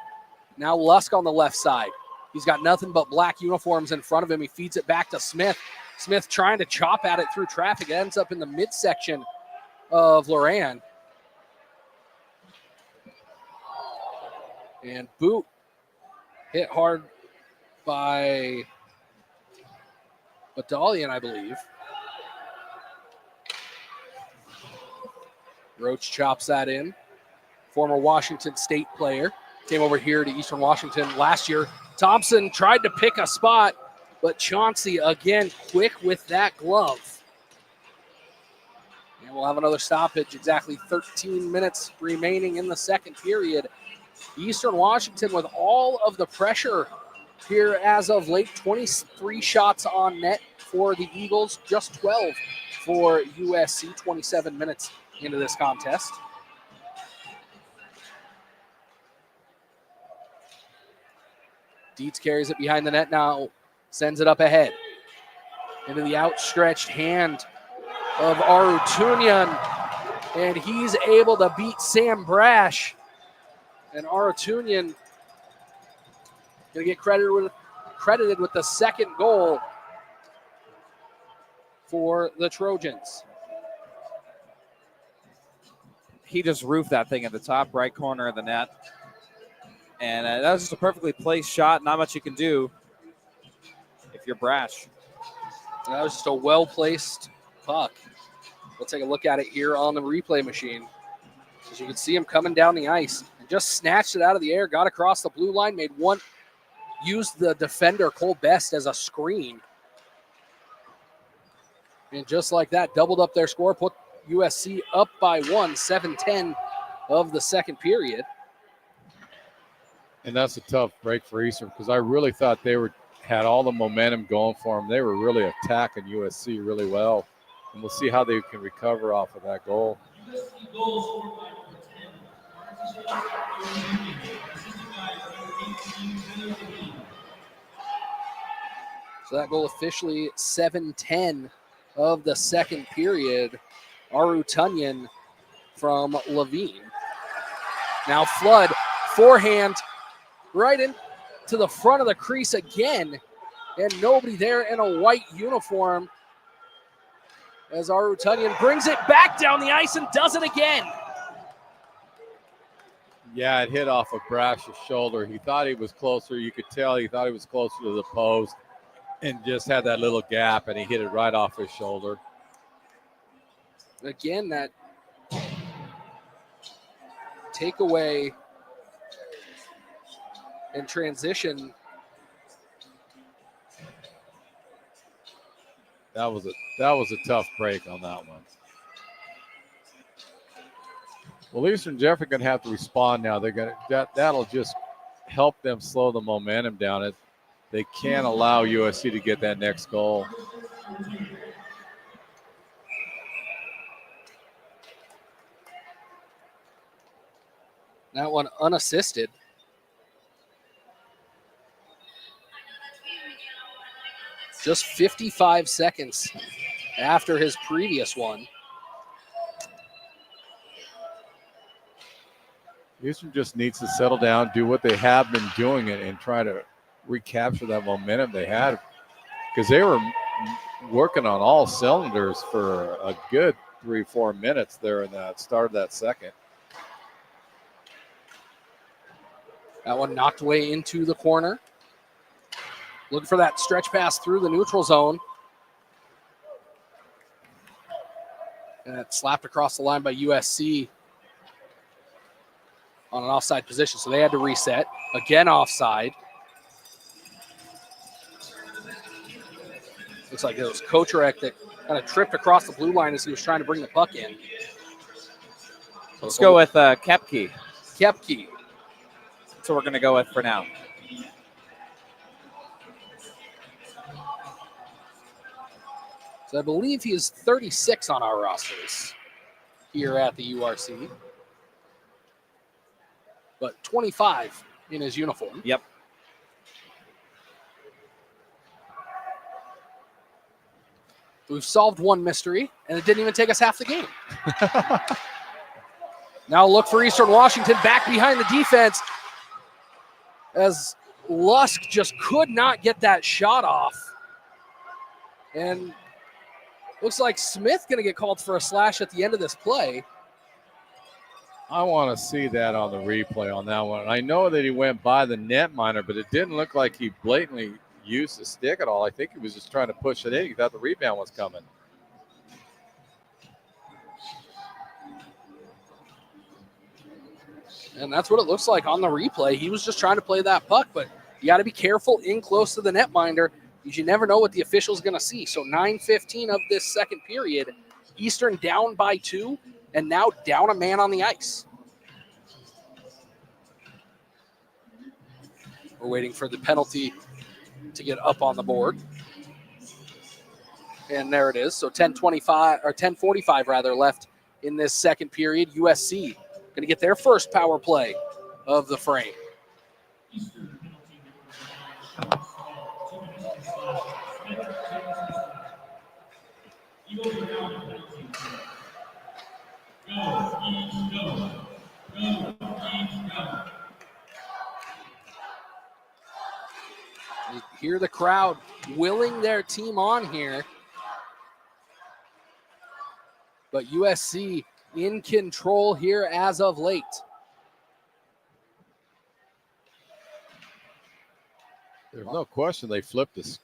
Now Lusk on the left side. He's got nothing but black uniforms in front of him. He feeds it back to Smith. Smith trying to chop at it through traffic. It ends up in the midsection of Loran. And boot hit hard by Battalion, I believe. Roach chops that in. Former Washington State player. Came over here to Eastern Washington last year. Thompson tried to pick a spot, but Chauncey again quick with that glove. And we'll have another stoppage. Exactly 13 minutes remaining in the second period. Eastern Washington with all of the pressure here as of late. 23 shots on net for the Eagles, just 12 for USC. 27 minutes into this contest. Dietz carries it behind the net now, sends it up ahead. Into the outstretched hand of Arutunyan, and he's able to beat Sam Brash. And Arutunyan going to get credited with the second goal for the Trojans. He just roofed that thing in the top right corner of the net. And that was just a perfectly placed shot. Not much you can do if you're Brash. That was just a well-placed puck. We'll take a look at it here on the replay machine. As you can see him coming down the ice. And just snatched it out of the air, got across the blue line, used the defender, Cole Best, as a screen. And just like that, doubled up their score, put USC up by 1, 7-10 of the second period. And that's a tough break for Eastern because I really thought they had all the momentum going for them. They were really attacking USC really well. And we'll see how they can recover off of that goal. So that goal officially 7-10 of the second period. Arutunyan from Levine. Now Flood, forehand, right into the front of the crease again, and nobody there in a white uniform as Arutunyan brings it back down the ice and does it again. Yeah, it hit off of Brash's shoulder. He thought he was closer. You could tell he thought he was closer to the post and just had that little gap, and he hit it right off his shoulder. Again, that takeaway and transition. That was a tough break on that one. Well, Eastern Jeffrey going to have to respond now. That'll just help them slow the momentum down. They can't allow USC to get that next goal. That one unassisted. Just 55 seconds after his previous one. Houston just needs to settle down, do what they have been doing, and try to recapture that momentum they had, because they were working on all cylinders for a good 3-4 minutes there in that start of that second. That one knocked away into the corner. Looking for that stretch pass through the neutral zone. And it slapped across the line by USC on an offside position, so they had to reset. Again offside. Looks like it was Kocherek that kind of tripped across the blue line as he was trying to bring the puck in. Let's go with Kepke. Kepke. That's what we're going to go with for now. So I believe he is 36 on our rosters here at the URC. But 25 in his uniform. Yep. We've solved one mystery, and it didn't even take us half the game. Now look for Eastern Washington back behind the defense as Lusk just could not get that shot off. And looks like Smith going to get called for a slash at the end of this play. I want to see that on the replay on that one. I know that he went by the netminder, but it didn't look like he blatantly used the stick at all. I think he was just trying to push it in. He thought the rebound was coming. And that's what it looks like on the replay. He was just trying to play that puck, but you got to be careful in close to the netminder because you never know what the official's going to see. So 9:15 of this second period, Eastern down by 2 and now down a man on the ice. We're waiting for the penalty to get up on the board. And there it is. So 10:45 rather left in this second period. USC going to get their first power play of the frame. You hear the crowd willing their team on here. But USC in control here as of late. There's no question they flipped the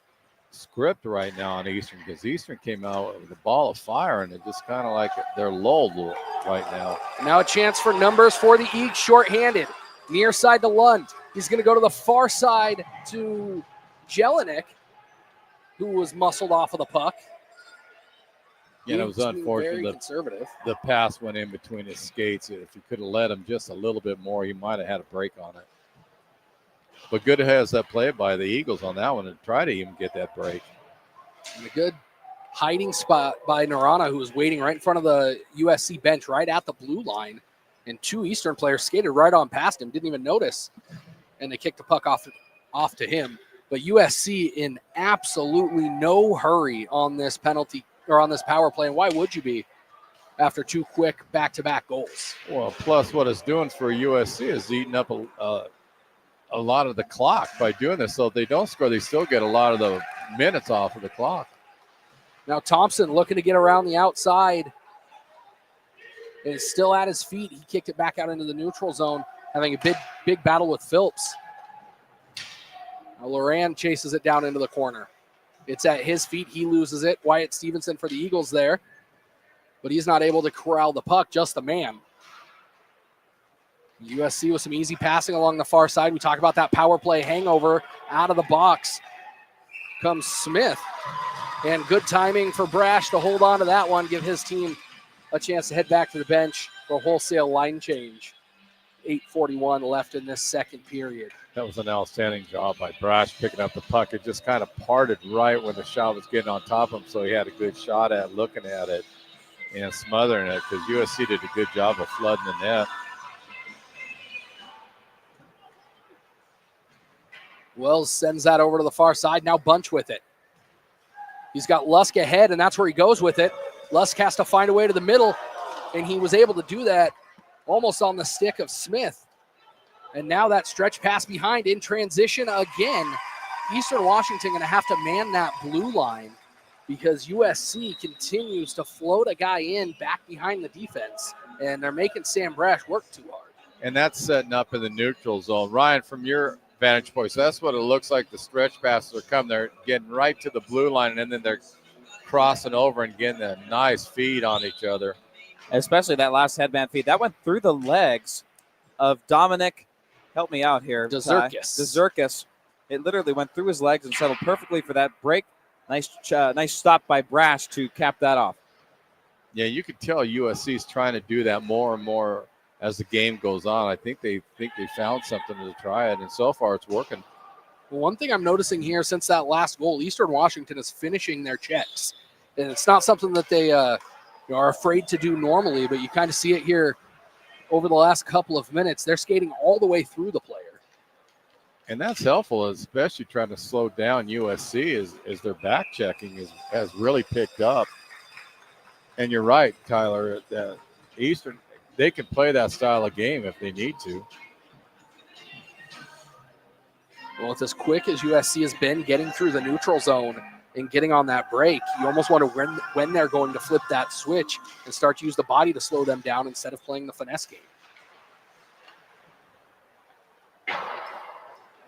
script right now on Eastern because Eastern came out with a ball of fire and it just kind of like they're lulled right now. Now a chance for numbers for the Eagles, shorthanded. Near side to Lund. He's going to go to the far side to Jelinek, who was muscled off of the puck. Yeah, it was unfortunate. Very conservative. The pass went in between his skates. If you could have let him just a little bit more, he might have had a break on it. But good has that play by the Eagles on that one and try to even get that break. And a good hiding spot by Narana, who was waiting right in front of the USC bench, right at the blue line. And 2 Eastern players skated right on past him, didn't even notice. And they kicked the puck off to him. But USC in absolutely no hurry on this penalty or on this power play. And why would you be after 2 quick back-to-back goals? Well, plus what it's doing for USC is eating up a lot of the clock by doing this. So if they don't score, they still get a lot of the minutes off of the clock. Now Thompson looking to get around the outside. Is still at his feet. He kicked it back out into the neutral zone, having a big battle with Phillips. Now Loran chases it down into the corner. It's at his feet. He loses it. Wyatt Stevenson for the Eagles there. But he's not able to corral the puck, just the man. USC with some easy passing along the far side. We talk about that power play hangover. Out of the box comes Smith. And good timing for Brash to hold on to that one, give his team a chance to head back to the bench for a wholesale line change. 8:41 left in this second period. That was an outstanding job by Brash picking up the puck. It just kind of parted right when the shot was getting on top of him, so he had a good shot at looking at it and smothering it because USC did a good job of flooding the net. Wells sends that over to the far side. Now Bunch with it. He's got Lusk ahead, and that's where he goes with it. Lusk has to find a way to the middle, and he was able to do that almost on the stick of Smith. And now that stretch pass behind in transition again. Eastern Washington going to have to man that blue line because USC continues to float a guy in back behind the defense, and they're making Sam Brash work too hard. And that's setting up in the neutral zone. Ryan, from your vantage point, so that's what it looks like. The stretch passes are coming. They're getting right to the blue line, and then they're crossing over and getting a nice feed on each other. Especially that last headband feed. That went through the legs of Dominic. Help me out here. Dezerkis. Dezerkis. It literally went through his legs and settled perfectly for that break Nice stop by Brash to cap that off. Yeah, you could tell USC is trying to do that more and more as the game goes on. I think they found something to try it, and so far it's working. Well, one thing I'm noticing here since that last goal, Eastern Washington is finishing their checks. And it's not something that they are afraid to do normally, but you kind of see it here over the last couple of minutes. They're skating all the way through the player. And that's helpful, especially trying to slow down USC as their back checking has really picked up. And you're right, Tyler, Eastern, they can play that style of game if they need to. Well, it's as quick as USC has been getting through the neutral zone and getting on that break. You almost wonder when they're going to flip that switch and start to use the body to slow them down instead of playing the finesse game.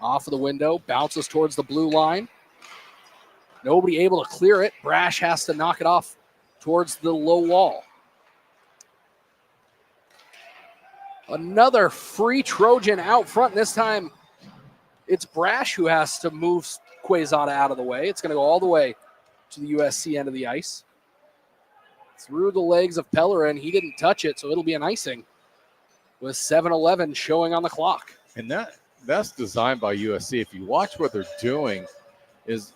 Off of the window, bounces towards the blue line. Nobody able to clear it. Brash has to knock it off towards the low wall. Another free Trojan out front. This time it's Brash who has to move Quezada out of the way. It's going to go all the way to the USC end of the ice. Through the legs of Pellerin. He didn't touch it, so it'll be an icing with 7:11 showing on the clock. And that's designed by USC. If you watch what they're doing, is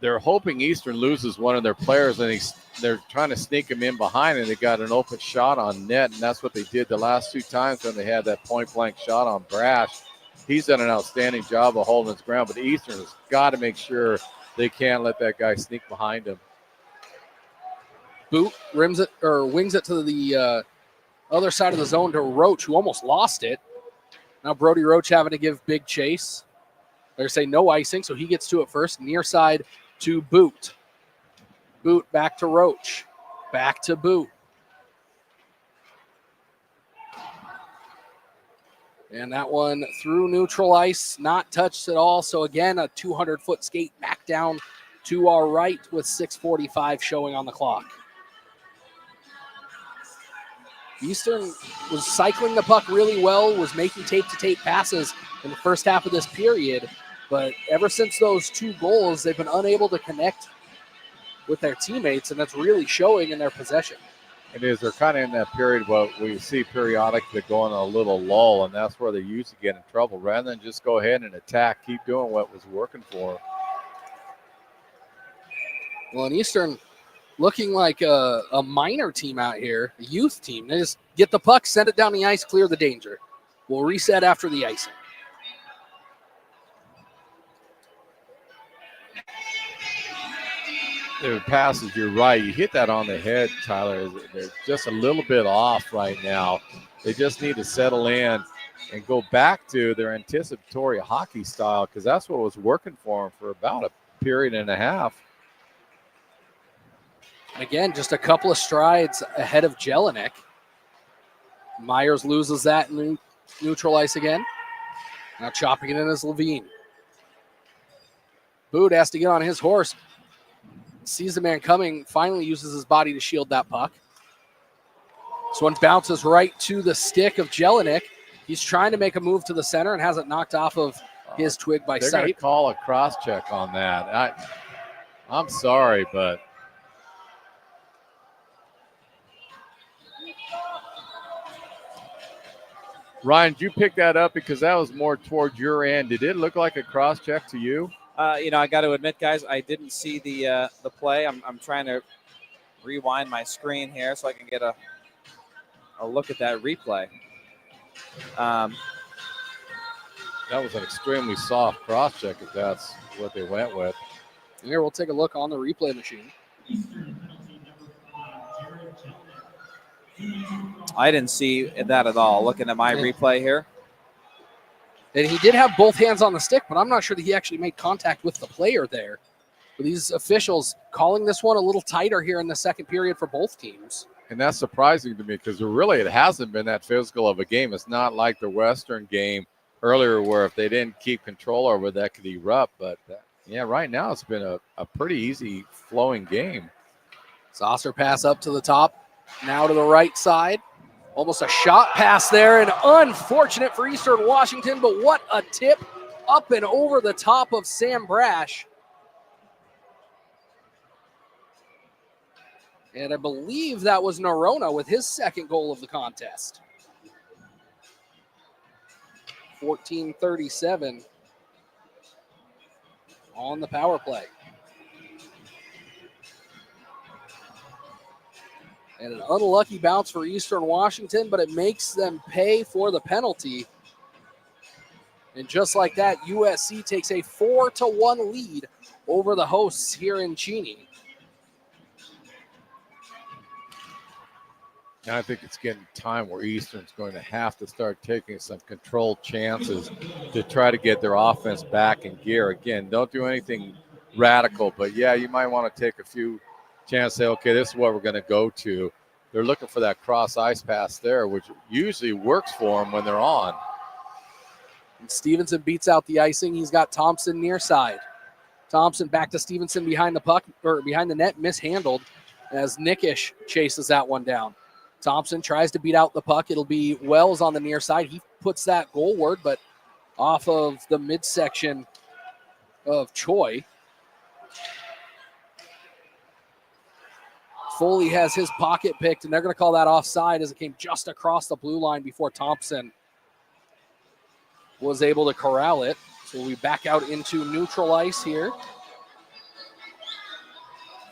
they're hoping Eastern loses one of their players, and they're trying to sneak him in behind, and they got an open shot on net, and that's what they did the last two times when they had that point-blank shot on Brash. He's done an outstanding job of holding his ground, but Eastern has got to make sure they can't let that guy sneak behind him. Boot wings it to the other side of the zone to Roach, who almost lost it. Now Brody Roach having to give big chase. They're saying no icing, so he gets to it first. Near side to Boot. Boot back to Roach. Back to Boot. And that one through neutral ice, not touched at all. So again, a 200-foot skate back down to our right with 6:45 showing on the clock. Eastern was cycling the puck really well, was making tape-to-tape passes in the first half of this period, but ever since those two goals, they've been unable to connect with their teammates, and that's really showing in their possession. It is. They're kind of in that period where we see periodically going a little lull, and that's where they usually get in trouble. Rather than just go ahead and attack, keep doing what was working for them. Well, in Eastern, looking like a minor team out here, a youth team. They just get the puck, send it down the ice, clear the danger. We'll reset after the icing. The passes, you're right. You hit that on the head, Tyler. They're just a little bit off right now. They just need to settle in and go back to their anticipatory hockey style, because that's what was working for them for about a period and a half. Again, just a couple of strides ahead of Jelinek. Myers loses that in neutral ice again. Now chopping it in is Levine. Boot has to get on his horse. Sees the man coming, finally uses his body to shield that puck. This one bounces right to the stick of Jelinek. He's trying to make a move to the center and has it knocked off of his twig by They're going to sight. call a cross check on that. I'm sorry, but Ryan, did you pick that up because that was more toward your end? Did it look like a cross check to you? I got to admit, guys, I didn't see the play. I'm trying to rewind my screen here so I can get a look at that replay. That was an extremely soft cross check if that's what they went with. Here, we'll take a look on the replay machine. I didn't see that at all. Looking at my replay here. And he did have both hands on the stick, but I'm not sure that he actually made contact with the player there. But these officials calling this one a little tighter here in the second period for both teams. And that's surprising to me because really it hasn't been that physical of a game. It's not like the Western game earlier where if they didn't keep control over that could erupt. But, yeah, right now it's been a pretty easy flowing game. Saucer pass up to the top. Now to the right side. Almost a shot pass there, and unfortunate for Eastern Washington, but what a tip up and over the top of Sam Brash. And I believe that was Norona with his second goal of the contest. 14:37 on the power play. And an unlucky bounce for Eastern Washington, but it makes them pay for the penalty. And just like that, USC takes a 4-1 lead over the hosts here in Cheney. I think it's getting time where Eastern's going to have to start taking some controlled chances to try to get their offense back in gear. Again, don't do anything radical, but yeah, you might want to take a few chances, say, okay, this is what we're going to go to. They're looking for that cross ice pass there, which usually works for them when they're on. And Stevenson beats out the icing. He's got Thompson near side. Thompson back to Stevenson behind the puck, or behind the net, mishandled as Nickish chases that one down. Thompson tries to beat out the puck. It'll be Wells on the near side. He puts that goalward, but off of the midsection of Choi. Foley has his pocket picked, and they're going to call that offside as it came just across the blue line before Thompson was able to corral it. So we back out into neutral ice here.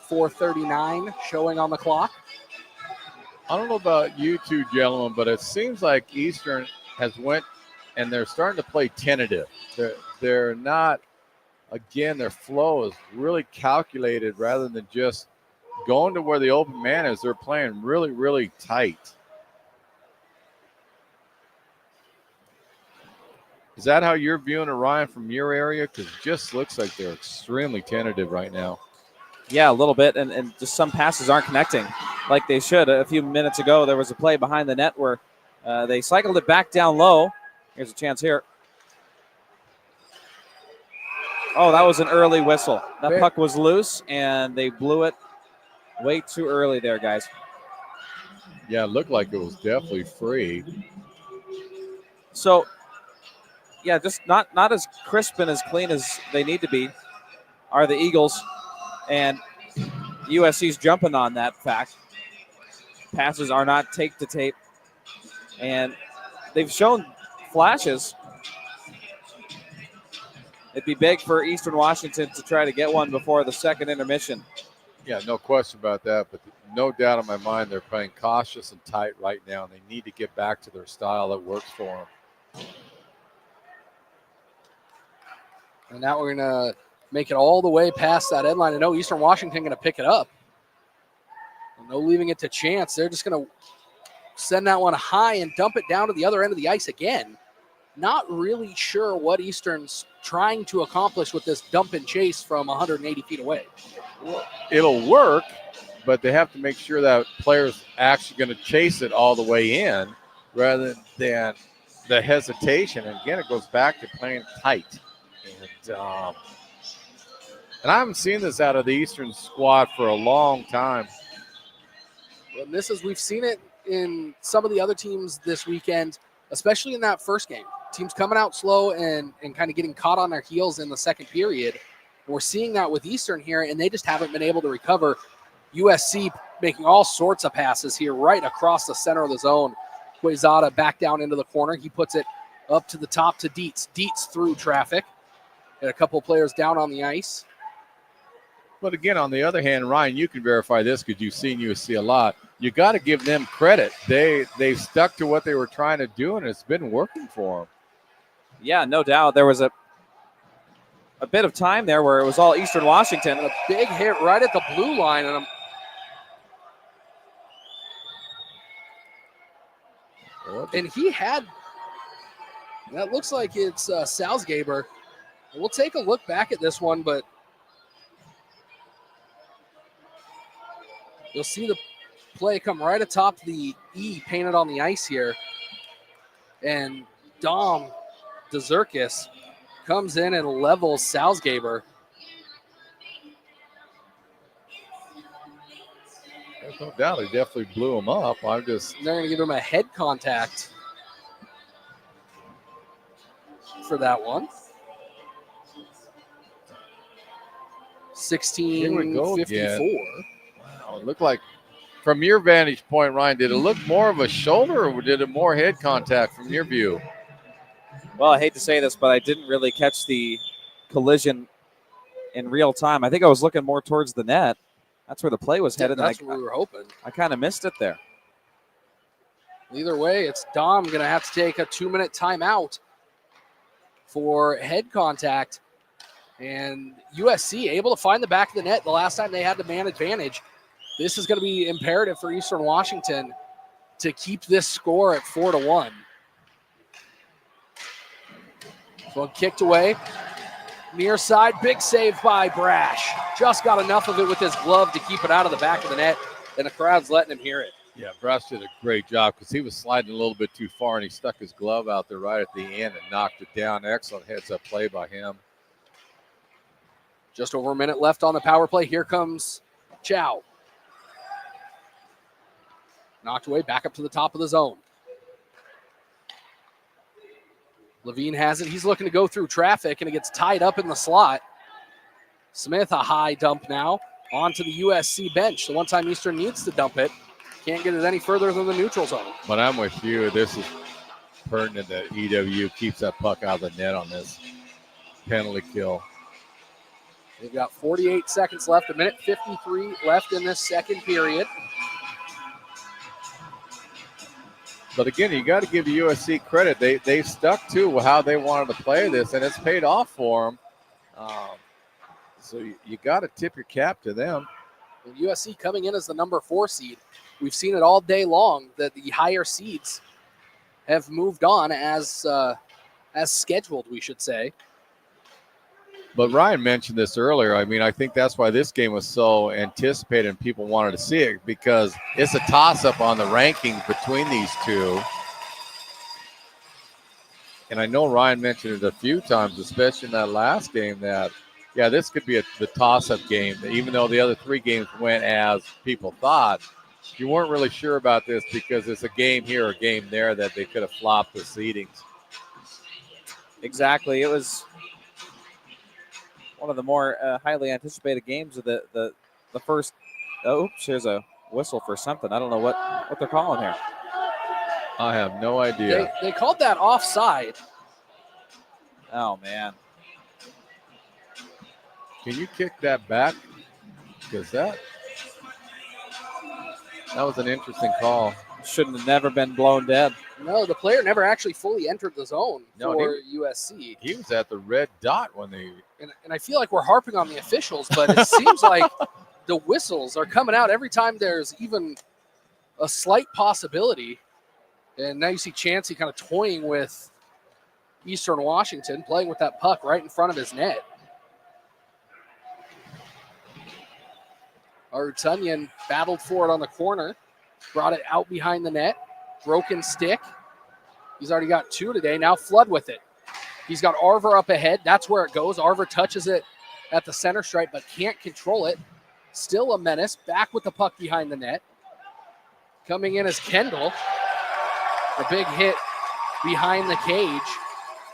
4:39 showing on the clock. I don't know about you two gentlemen, but it seems like Eastern has went and they're starting to play tentative. They're not, again, their flow is really calculated rather than just going to where the open man is. They're playing really, really tight. Is that how you're viewing it, Ryan, from your area? Because it just looks like they're extremely tentative right now. Yeah, a little bit, and just some passes aren't connecting like they should. A few minutes ago, there was a play behind the net where they cycled it back down low. Here's a chance here. Oh, that was an early whistle. That puck was loose, and they blew it way too early there, guys. Yeah, it looked like it was definitely free. So, yeah, just not as crisp and as clean as they need to be are the Eagles. And USC's jumping on that fact. Passes are not tape to tape. And they've shown flashes. It'd be big for Eastern Washington to try to get one before the second intermission. Yeah, no question about that. But no doubt in my mind they're playing cautious and tight right now. And they need to get back to their style that works for them. And now we're going to make it all the way past that end line. I know Eastern Washington going to pick it up. No leaving it to chance. They're just going to send that one high and dump it down to the other end of the ice again. Not really sure what Eastern's trying to accomplish with this dump and chase from 180 feet away. Well, it'll work, but they have to make sure that player's actually going to chase it all the way in rather than the hesitation. And again, it goes back to playing tight. And I haven't seen this out of the Eastern squad for a long time. And we've seen it in some of the other teams this weekend, especially in that first game. Teams coming out slow and kind of getting caught on their heels in the second period. And we're seeing that with Eastern here, and they just haven't been able to recover. USC making all sorts of passes here right across the center of the zone. Quezada back down into the corner. He puts it up to the top to Dietz. Dietz through traffic. And a couple of players down on the ice. But again, on the other hand, Ryan, you can verify this because you've seen USC a lot. You got to give them credit. They've stuck to what they were trying to do, and it's been working for them. Yeah, no doubt. There was a bit of time there where it was all Eastern Washington. A big hit right at the blue line. And he had, that looks like it's Salzgaber. We'll take a look back at this one, but you'll see the play come right atop the E painted on the ice here. And Dom DeZerkis comes in and levels Salzgaber. There's no doubt he definitely blew him up. They're going to give him a head contact for that one. 16-54. Wow, it looked like From your vantage point, Ryan, did it look more of a shoulder or did it more head contact from your view? Well, I hate to say this, but I didn't really catch the collision in real time. I think I was looking more towards the net. That's where the play was headed. That's what we were hoping. I kind of missed it there. Either way, it's Dom going to have to take a 2-minute timeout for head contact. And USC able to find the back of the net the last time they had the man advantage. This is going to be imperative for Eastern Washington to keep this score at 4-1. One kicked away. Near side, big save by Brash. Just got enough of it with his glove to keep it out of the back of the net, and the crowd's letting him hear it. Yeah, Brash did a great job because he was sliding a little bit too far, and he stuck his glove out there right at the end and knocked it down. Excellent heads-up play by him. Just over a minute left on the power play. Here comes Chow. Knocked away, back up to the top of the zone. Levine has it. He's looking to go through traffic, and it gets tied up in the slot. Smith, a high dump now onto the USC bench. The one time Eastern needs to dump it. Can't get it any further than the neutral zone. But I'm with you. This is pertinent that EWU keeps that puck out of the net on this penalty kill. They've got 48 seconds left, 1:53 left in this second period. But again, you got to give USC credit. They stuck to how they wanted to play this, and it's paid off for them. So you got to tip your cap to them. And USC coming in as the number 4 seed. We've seen it all day long that the higher seeds have moved on as scheduled, we should say. But Ryan mentioned this earlier. I mean, I think that's why this game was so anticipated and people wanted to see it, because it's a toss-up on the rankings between these two. And I know Ryan mentioned it a few times, especially in that last game, that, yeah, this could be the toss-up game. Even though the other 3 games went as people thought, you weren't really sure about this because it's a game here or a game there that they could have flopped the seedings. Exactly. It was one of the more highly anticipated games of the first. Oops, here's a whistle for something. I don't know what they're calling here. I have no idea. They called that offside. Oh, man. Can you kick that back? Because that was an interesting call. Shouldn't have never been blown dead. No, the player never actually fully entered the zone for USC. He was at the red dot when they... And I feel like we're harping on the officials, but it seems like the whistles are coming out every time there's even a slight possibility. And now you see Chansey kind of toying with Eastern Washington, playing with that puck right in front of his net. Arutunian battled for it on the corner, brought it out behind the net, broken stick. He's already got 2 today. Now Flood with it. He's got Arver up ahead. That's where it goes. Arver touches it at the center stripe, but can't control it. Still a menace. Back with the puck behind the net. Coming in is Kendall. A big hit behind the cage,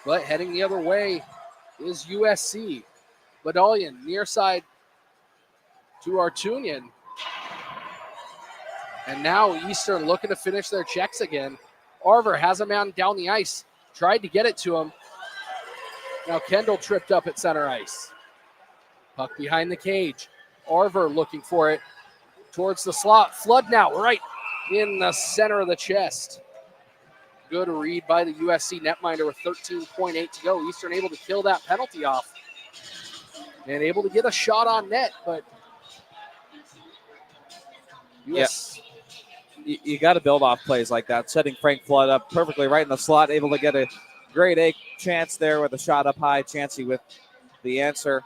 but heading the other way is USC. Medallion near side to Artunian. And now Eastern looking to finish their checks again. Arver has a man down the ice. Tried to get it to him. Now Kendall tripped up at center ice. Puck behind the cage. Arver looking for it towards the slot. Flood now right in the center of the chest. Good read by the USC netminder with 13.8 to go. Eastern able to kill that penalty off. And able to get a shot on net, but You got to build off plays like that, setting Frank Flood up perfectly right in the slot, able to get a grade A chance there with a shot up high. Chansey with the answer.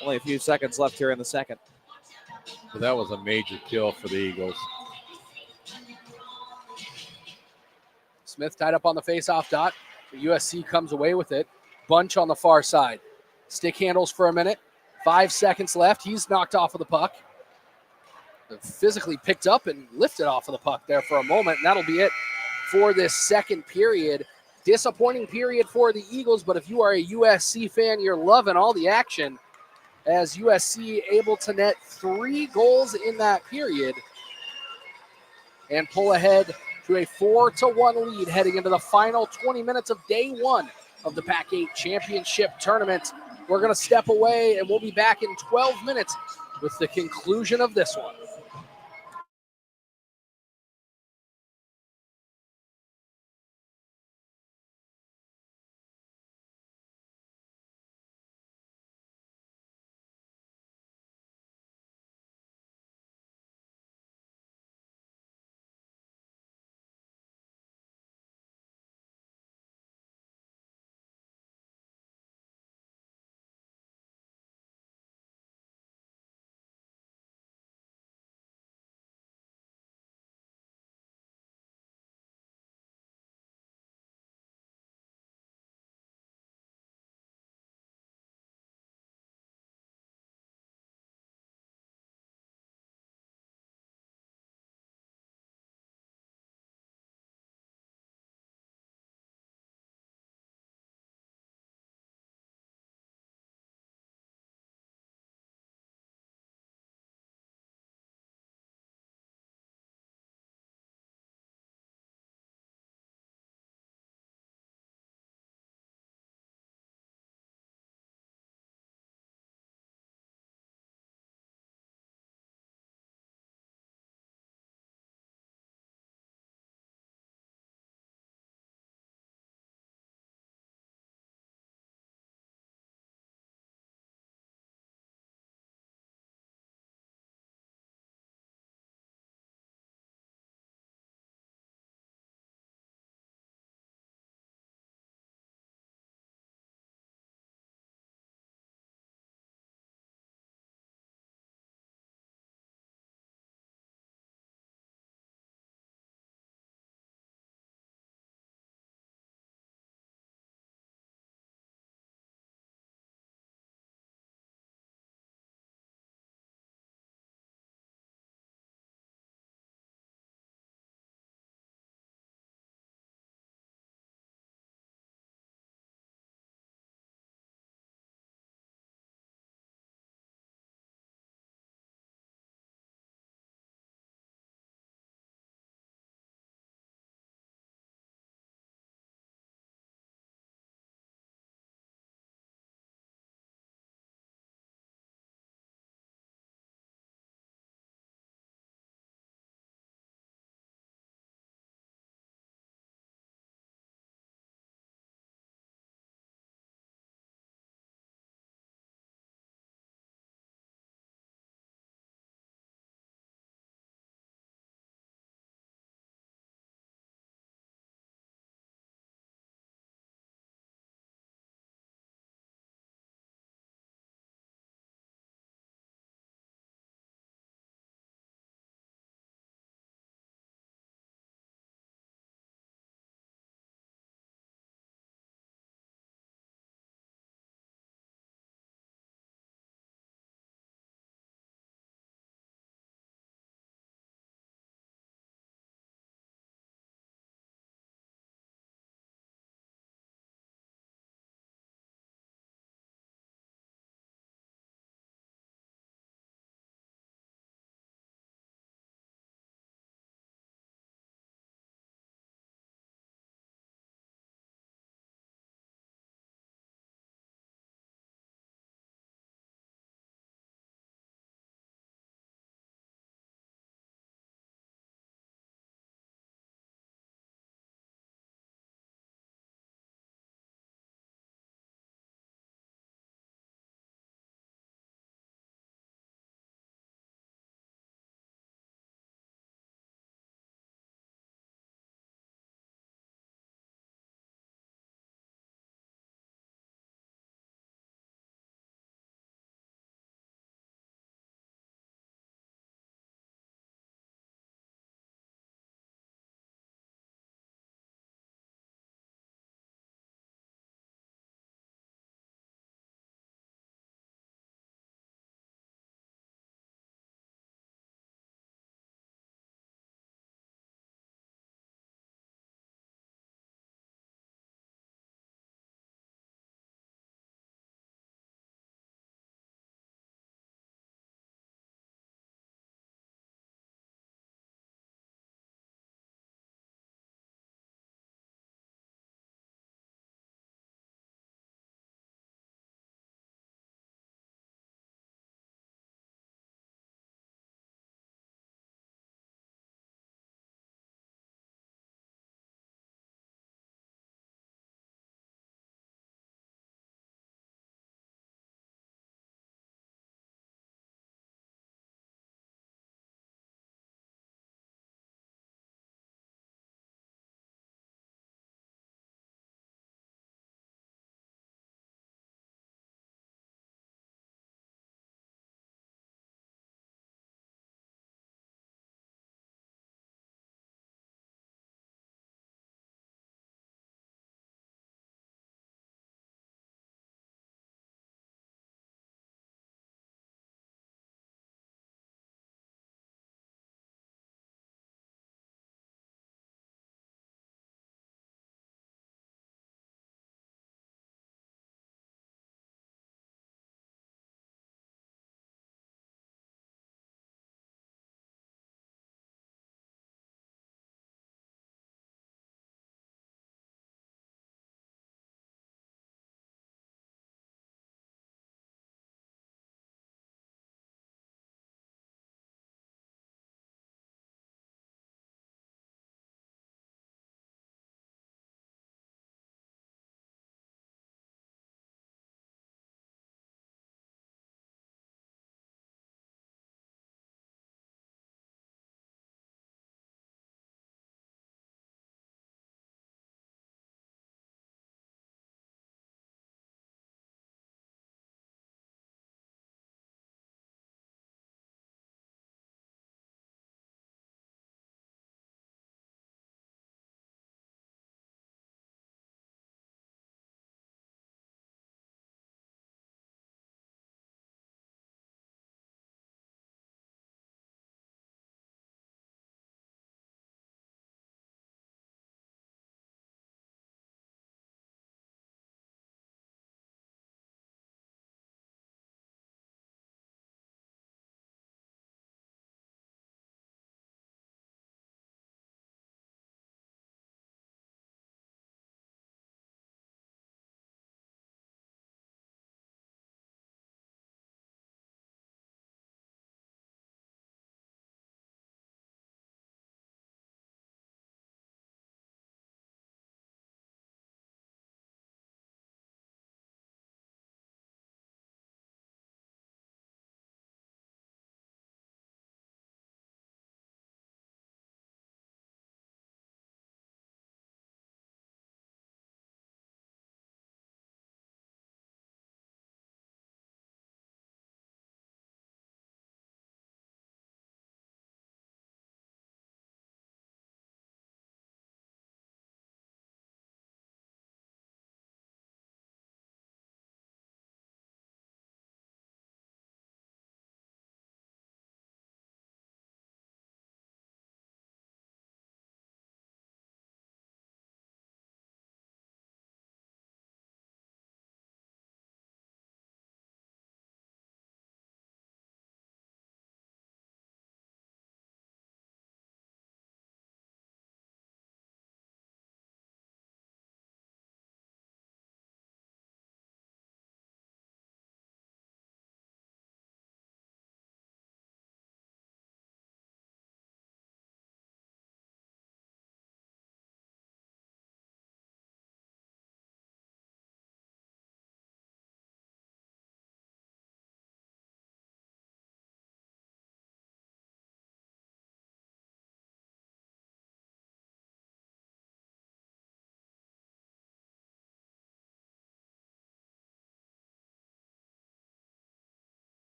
Only a few seconds left here in the second. So that was a major kill for the Eagles. Smith tied up on the face-off dot. The USC comes away with it. Bunch on the far side. Stick handles for a minute. 5 seconds left. He's knocked off of the puck. Physically picked up and lifted off of the puck there for a moment. And that'll be it for this second period. Disappointing period for the Eagles, but if you are a USC fan, you're loving all the action as USC able to net 3 goals in that period and pull ahead to a 4-1 lead heading into the final 20 minutes of day 1 of the PAC8 championship tournament. We're going to step away and we'll be back in 12 minutes with the conclusion of this one.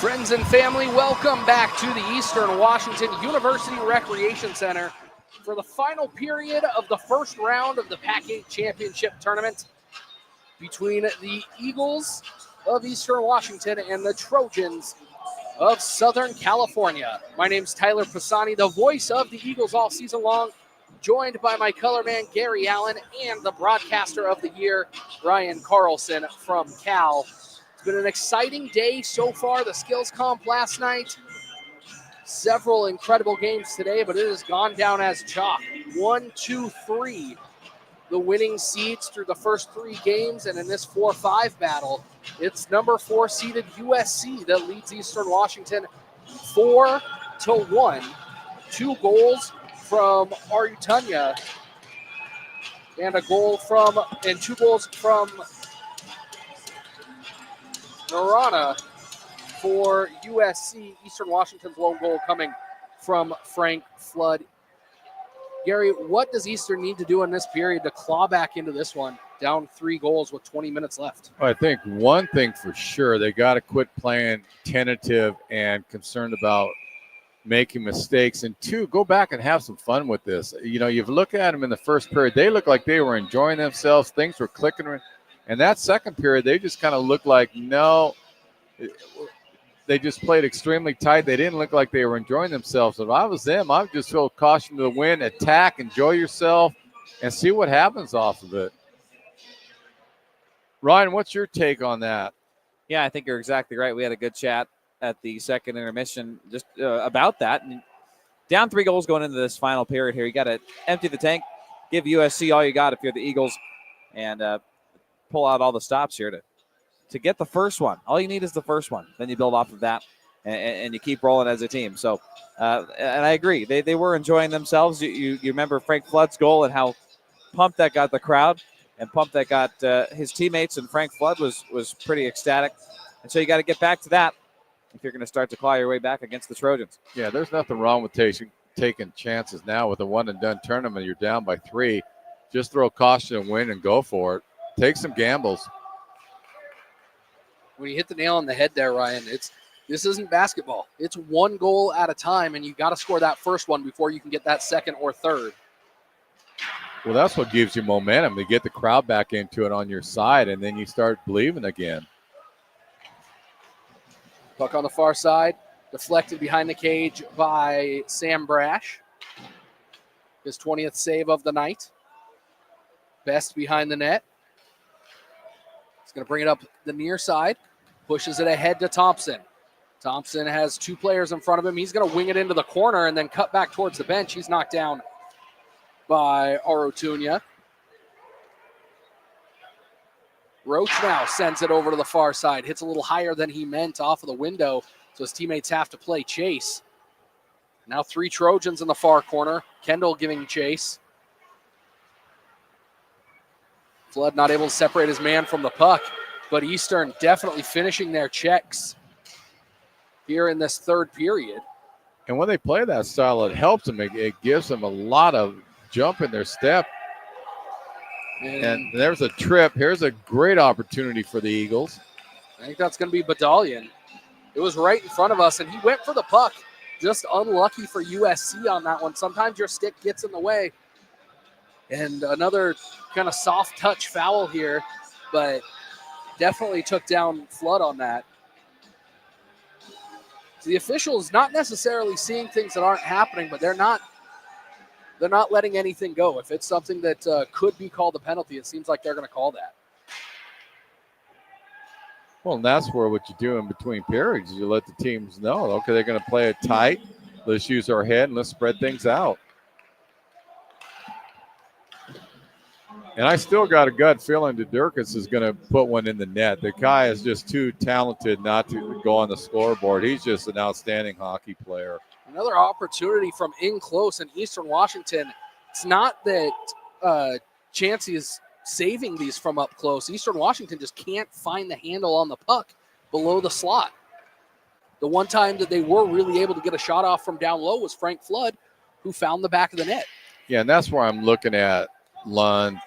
Friends and family, welcome back to the Eastern Washington University Recreation Center for the final period of the first round of the PAC8 Championship Tournament between the Eagles of Eastern Washington and the Trojans of Southern California. My name's Tyler Pisani, the voice of the Eagles all season long, joined by my color man, Gary Allen, and the broadcaster of the year, Ryan Carlson from Cal. It's been an exciting day so far. The skills comp last night, several incredible games today, but it has gone down as chalk. 1, 2, 3, the winning seeds through the first 3 games, and in this 4-5 battle, it's number 4 seeded USC that leads Eastern Washington 4-1. 2 goals from Arutunya and 2 goals from Narana for USC. Eastern Washington's lone goal coming from Frank Flood. Gary, what does Eastern need to do in this period to claw back into this one, down 3 goals with 20 minutes left? I think one thing for sure, they got to quit playing tentative and concerned about making mistakes. And 2, go back and have some fun with this. You know, you've looked at them in the first period. They looked like they were enjoying themselves. Things were clicking. And that second period, they just kind of looked like, no, they just played extremely tight. They didn't look like they were enjoying themselves. If I was them, I would just feel caution to the wind, attack, enjoy yourself, and see what happens off of it. Ryan, what's your take on that? Yeah, I think you're exactly right. We had a good chat at the second intermission just about that. And down 3 goals going into this final period here. You got to empty the tank, give USC all you got if you're the Eagles, and pull out all the stops here to get the first one. All you need is the first one. Then you build off of that, and you keep rolling as a team. So, and I agree. They were enjoying themselves. You remember Frank Flood's goal and how pumped that got the crowd and pumped that got his teammates, and Frank Flood was pretty ecstatic. And so you got to get back to that if you're going to start to claw your way back against the Trojans. Yeah, there's nothing wrong with taking chances now with a one-and-done tournament. You're down by 3. Just throw caution and win and go for it. Take some gambles. When you hit the nail on the head there, Ryan, this isn't basketball. It's 1 goal at a time, and you got to score that first one before you can get that second or third. Well, that's what gives you momentum, to get the crowd back into it on your side, and then you start believing again. Puck on the far side, deflected behind the cage by Sam Brash. His 20th save of the night. Best behind the net. He's going to bring it up the near side. Pushes it ahead to Thompson. Thompson has 2 players in front of him. He's going to wing it into the corner and then cut back towards the bench. He's knocked down by Arutunya. Roach now sends it over to the far side. Hits a little higher than he meant off of the window, so his teammates have to play chase. Now 3 Trojans in the far corner. Kendall giving chase. Flood not able to separate his man from the puck, but Eastern definitely finishing their checks here in this third period. And when they play that style, it helps them. It gives them a lot of jump in their step. And there's a trip. Here's a great opportunity for the Eagles. I think that's going to be Badalian. It was right in front of us, and he went for the puck. Just unlucky for USC on that one. Sometimes your stick gets in the way. And another kind of soft touch foul here, but definitely took down Flood on that. So the officials not necessarily seeing things that aren't happening, but they're not letting anything go. If it's something that could be called a penalty, it seems like they're going to call that. Well, and that's where what you do in between periods is you let the teams know, okay, they're going to play it tight. Let's use our head and let's spread things out. And I still got a gut feeling that Durkis is going to put one in the net. The guy is just too talented not to go on the scoreboard. He's just an outstanding hockey player. Another opportunity from in close in Eastern Washington. It's not that Chansey is saving these from up close. Eastern Washington just can't find the handle on the puck below the slot. The one time that they were really able to get a shot off from down low was Frank Flood, who found the back of the net. Yeah, and that's where I'm looking at Lund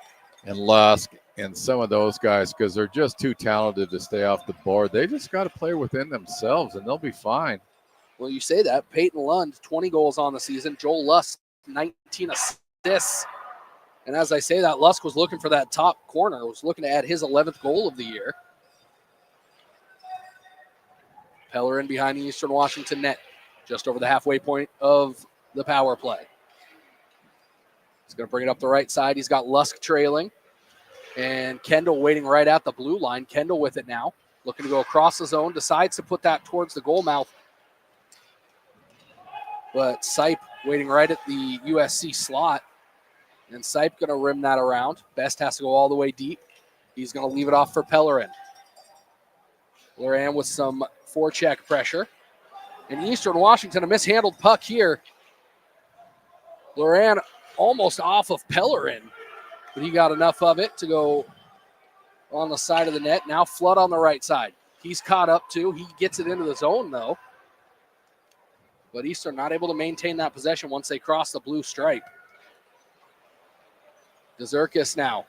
and Lusk and some of those guys, because they're just too talented to stay off the board. They just got to play within themselves, and they'll be fine. Well, you say that. Peyton Lund, 20 goals on the season. Joel Lusk, 19 assists. And as I say that, Lusk was looking for that top corner, was looking to add his 11th goal of the year. Pellerin behind the Eastern Washington net, just over the halfway point of the power play. He's going to bring it up the right side. He's got Lusk trailing. And Kendall waiting right at the blue line. Kendall with it now. Looking to go across the zone. Decides to put that towards the goal mouth. But Sipe waiting right at the USC slot. And Sipe going to rim that around. Best has to go all the way deep. He's going to leave it off for Pellerin. Loran with some forecheck pressure. And Eastern Washington, a mishandled puck here. Loran almost off of Pellerin, but he got enough of it to go on the side of the net. Now Flood on the right side. He's caught up too. He gets it into the zone though. But Eastern not able to maintain that possession once they cross the blue stripe. Dezerkis now.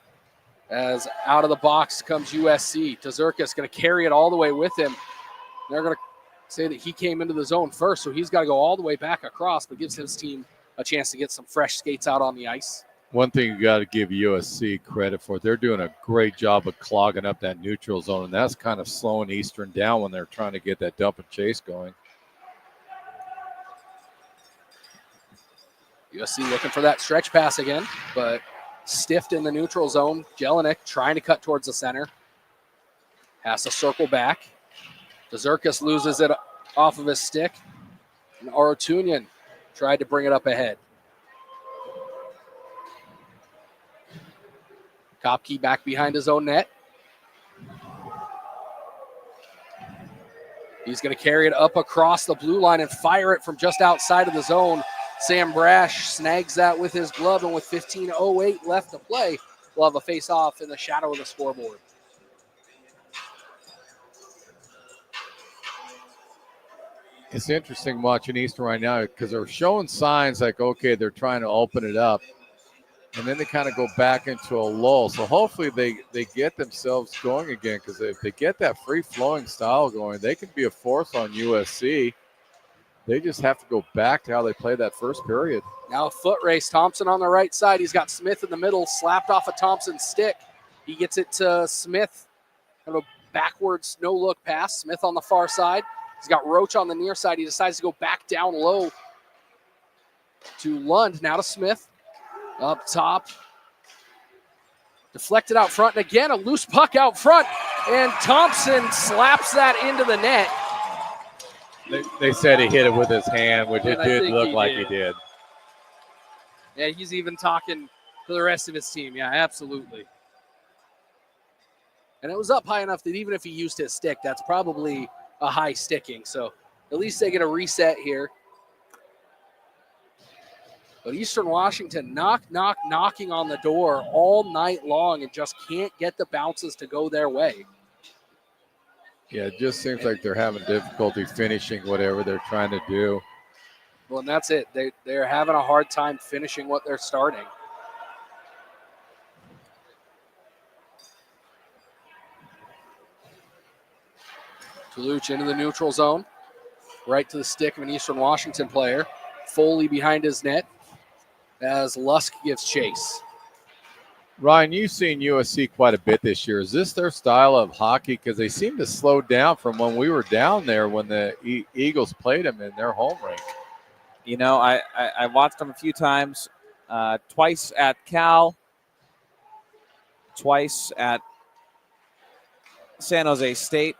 As out of the box comes USC. Dezerkis going to carry it all the way with him. They're going to say that he came into the zone first, so he's got to go all the way back across, but gives his team a chance to get some fresh skates out on the ice. One thing you got to give USC credit for, they're doing a great job of clogging up that neutral zone, and that's kind of slowing Eastern down when they're trying to get that dump and chase going. USC looking for that stretch pass again, but stiffed in the neutral zone. Jelinek trying to cut towards the center. Has to circle back. Dezerkis loses it off of his stick. And Arutunian tried to bring it up ahead. Kopke back behind his own net. He's going to carry it up across the blue line and fire it from just outside of the zone. Sam Brash snags that with his glove, and with 15:08 left to play, we'll have a face-off in the shadow of the scoreboard. It's interesting watching Eastern right now because they're showing signs like, okay, they're trying to open it up, and then they kind of go back into a lull. So hopefully they get themselves going again, because if they get that free-flowing style going, they can be a force on USC. They just have to go back to how they played that first period. Now a foot race. Thompson on the right side. He's got Smith in the middle, slapped off of Thompson's stick. He gets it to Smith. Kind of a backwards no-look pass. Smith on the far side. He's got Roach on the near side. He decides to go back down low to Lund. Now to Smith. Up top. Deflected out front. And again, a loose puck out front. And Thompson slaps that into the net. They said he hit it with his hand, which And it I did think look he like did. he did. Yeah, he's even talking to the rest of his team. Yeah, absolutely. And it was up high enough that even if he used his stick, that's probably a high sticking. So at least they get a reset here. But Eastern Washington knocking on the door all night long and just can't get the bounces to go their way. Yeah, it just seems like they're having difficulty finishing whatever they're trying to do. Well, and that's it. They're having a hard time finishing what they're starting. Toulouche into the neutral zone. Right to the stick of an Eastern Washington player. Foley behind his net as Lusk gives chase. Ryan, you've seen USC quite a bit this year. Is this their style of hockey? Because they seem to slow down from when we were down there when the Eagles played them in their home rink. You know, I watched them a few times, twice at Cal, twice at San Jose State.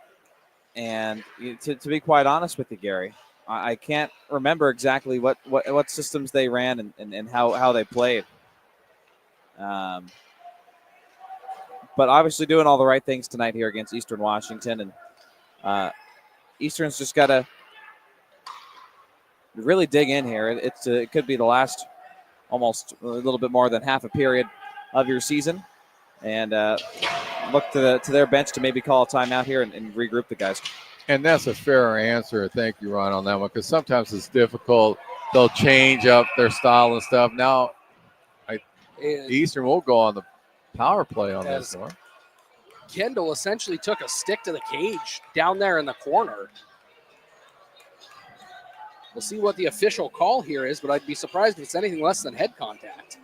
And to be quite honest with you, Gary, I can't remember exactly what systems they ran and how they played. But obviously doing all the right things tonight here against Eastern Washington. And Eastern's just got to really dig in here. It could be the last almost a little bit more than half a period of your season. And look to their bench to maybe call a timeout here and regroup the guys. And that's a fair answer. Thank you, Ron, on that one, because sometimes it's difficult. They'll change up their style and stuff. Now, Eastern will go on the power play on this one. Kendall essentially took a stick to the cage down there in the corner. We'll see what the official call here is, but I'd be surprised if it's anything less than head contact.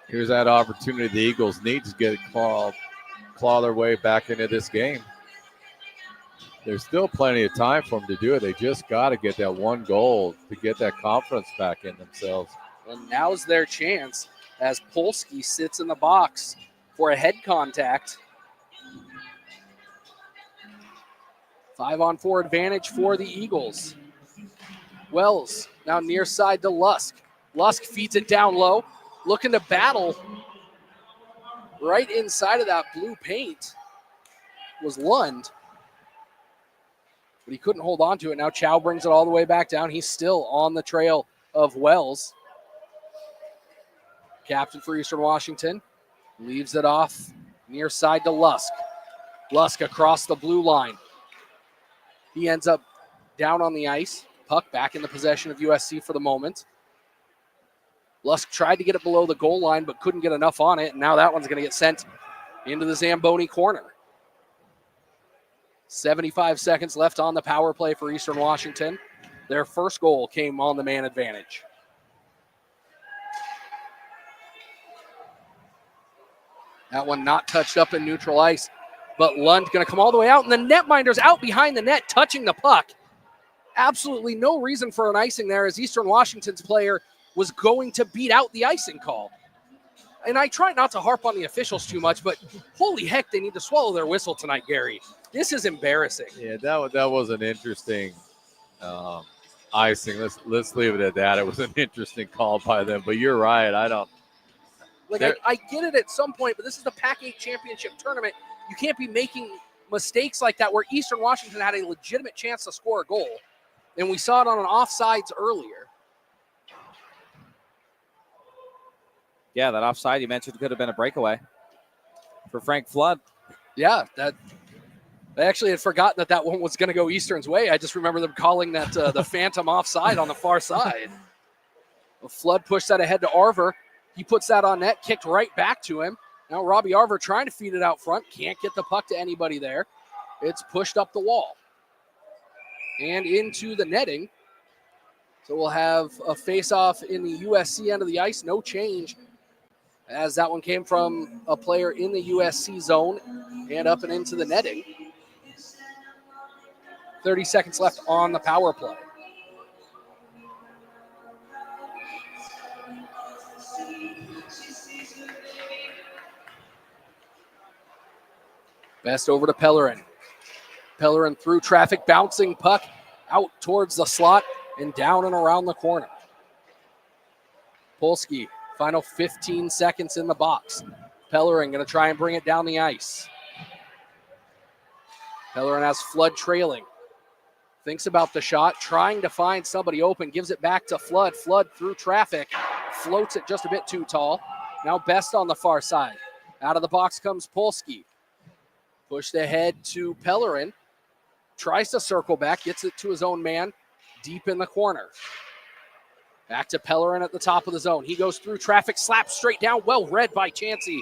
Here's that opportunity the Eagles need to get claw their way back into this game. There's still plenty of time for them to do it. They just got to get that one goal to get that confidence back in themselves. And now's their chance as Polsky sits in the box for a head contact. 5-on-4 advantage for the Eagles. Wells now near side to Lusk. Lusk feeds it down low, looking to battle right inside of that blue paint was Lund. But he couldn't hold on to it. Now Chow brings it all the way back down. He's still on the trail of Wells. Captain for Eastern Washington leaves it off near side to Lusk. Lusk across the blue line. He ends up down on the ice. Puck back in the possession of USC for the moment. Lusk tried to get it below the goal line, but couldn't get enough on it. And now that one's going to get sent into the Zamboni corner. 75 seconds left on the power play for Eastern Washington. Their first goal came on the man advantage. That one not touched up in neutral ice, but Lund going to come all the way out, and the netminder's out behind the net, touching the puck. Absolutely no reason for an icing there, as Eastern Washington's player was going to beat out the icing call. And I try not to harp on the officials too much, but holy heck, they need to swallow their whistle tonight, Gary. This is embarrassing. Yeah, that was an interesting icing. Let's leave it at that. It was an interesting call by them, but you're right. I get it at some point, but this is the PAC8 championship tournament. You can't be making mistakes like that where Eastern Washington had a legitimate chance to score a goal. And we saw it on an offsides earlier. Yeah, that offside you mentioned could have been a breakaway for Frank Flood. Yeah, I actually had forgotten that one was going to go Eastern's way. I just remember them calling that the phantom offside on the far side. Well, Flood pushed that ahead to Arver. He puts that on net, kicked right back to him. Now Robbie Arver trying to feed it out front. Can't get the puck to anybody there. It's pushed up the wall and into the netting. So we'll have a face-off in the USC end of the ice. No change, as that one came from a player in the USC zone and up and into the netting. 30 seconds left on the power play. Best over to Pellerin. Pellerin through traffic, bouncing puck out towards the slot and down and around the corner. Polsky, final 15 seconds in the box. Pellerin going to try and bring it down the ice. Pellerin has Flood trailing. Thinks about the shot, trying to find somebody open, gives it back to Flood. Flood through traffic, floats it just a bit too tall. Now Best on the far side. Out of the box comes Polsky. Pushed ahead to Pellerin. Tries to circle back, gets it to his own man deep in the corner. Back to Pellerin at the top of the zone. He goes through traffic, slaps straight down, well read by Chansey.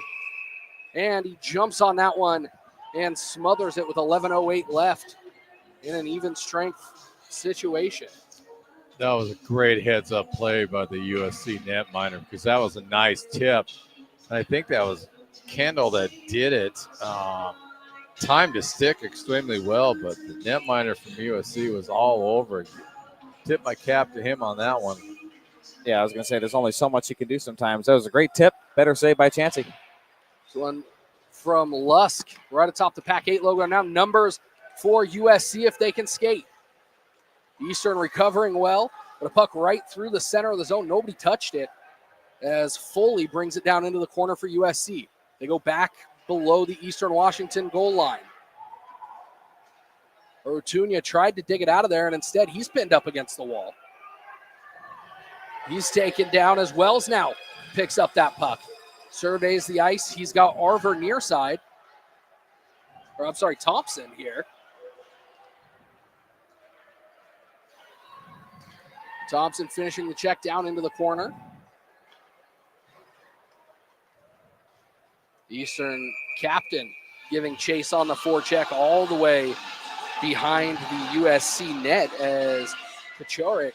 And he jumps on that one and smothers it with 11:08 left in an even strength situation. That was a great heads-up play by the USC netminder, because that was a nice tip. And I think that was Kendall that did it. Timed his stick extremely well, but the netminder from USC was all over it. Tip my cap to him on that one. Yeah, I was going to say there's only so much you can do sometimes. That was a great tip. Better saved by Chansey. One from Lusk right atop the PAC8 logo. Now numbers for USC if they can skate. Eastern recovering well, but a puck right through the center of the zone. Nobody touched it as Foley brings it down into the corner for USC. They go back below the Eastern Washington goal line. Ortuña tried to dig it out of there, and instead he's pinned up against the wall. He's taken down as Wells now picks up that puck. Surveys the ice. He's got Arver near side. Thompson here. Thompson finishing the check down into the corner. Eastern captain giving chase on the forecheck all the way behind the USC net as Kacharik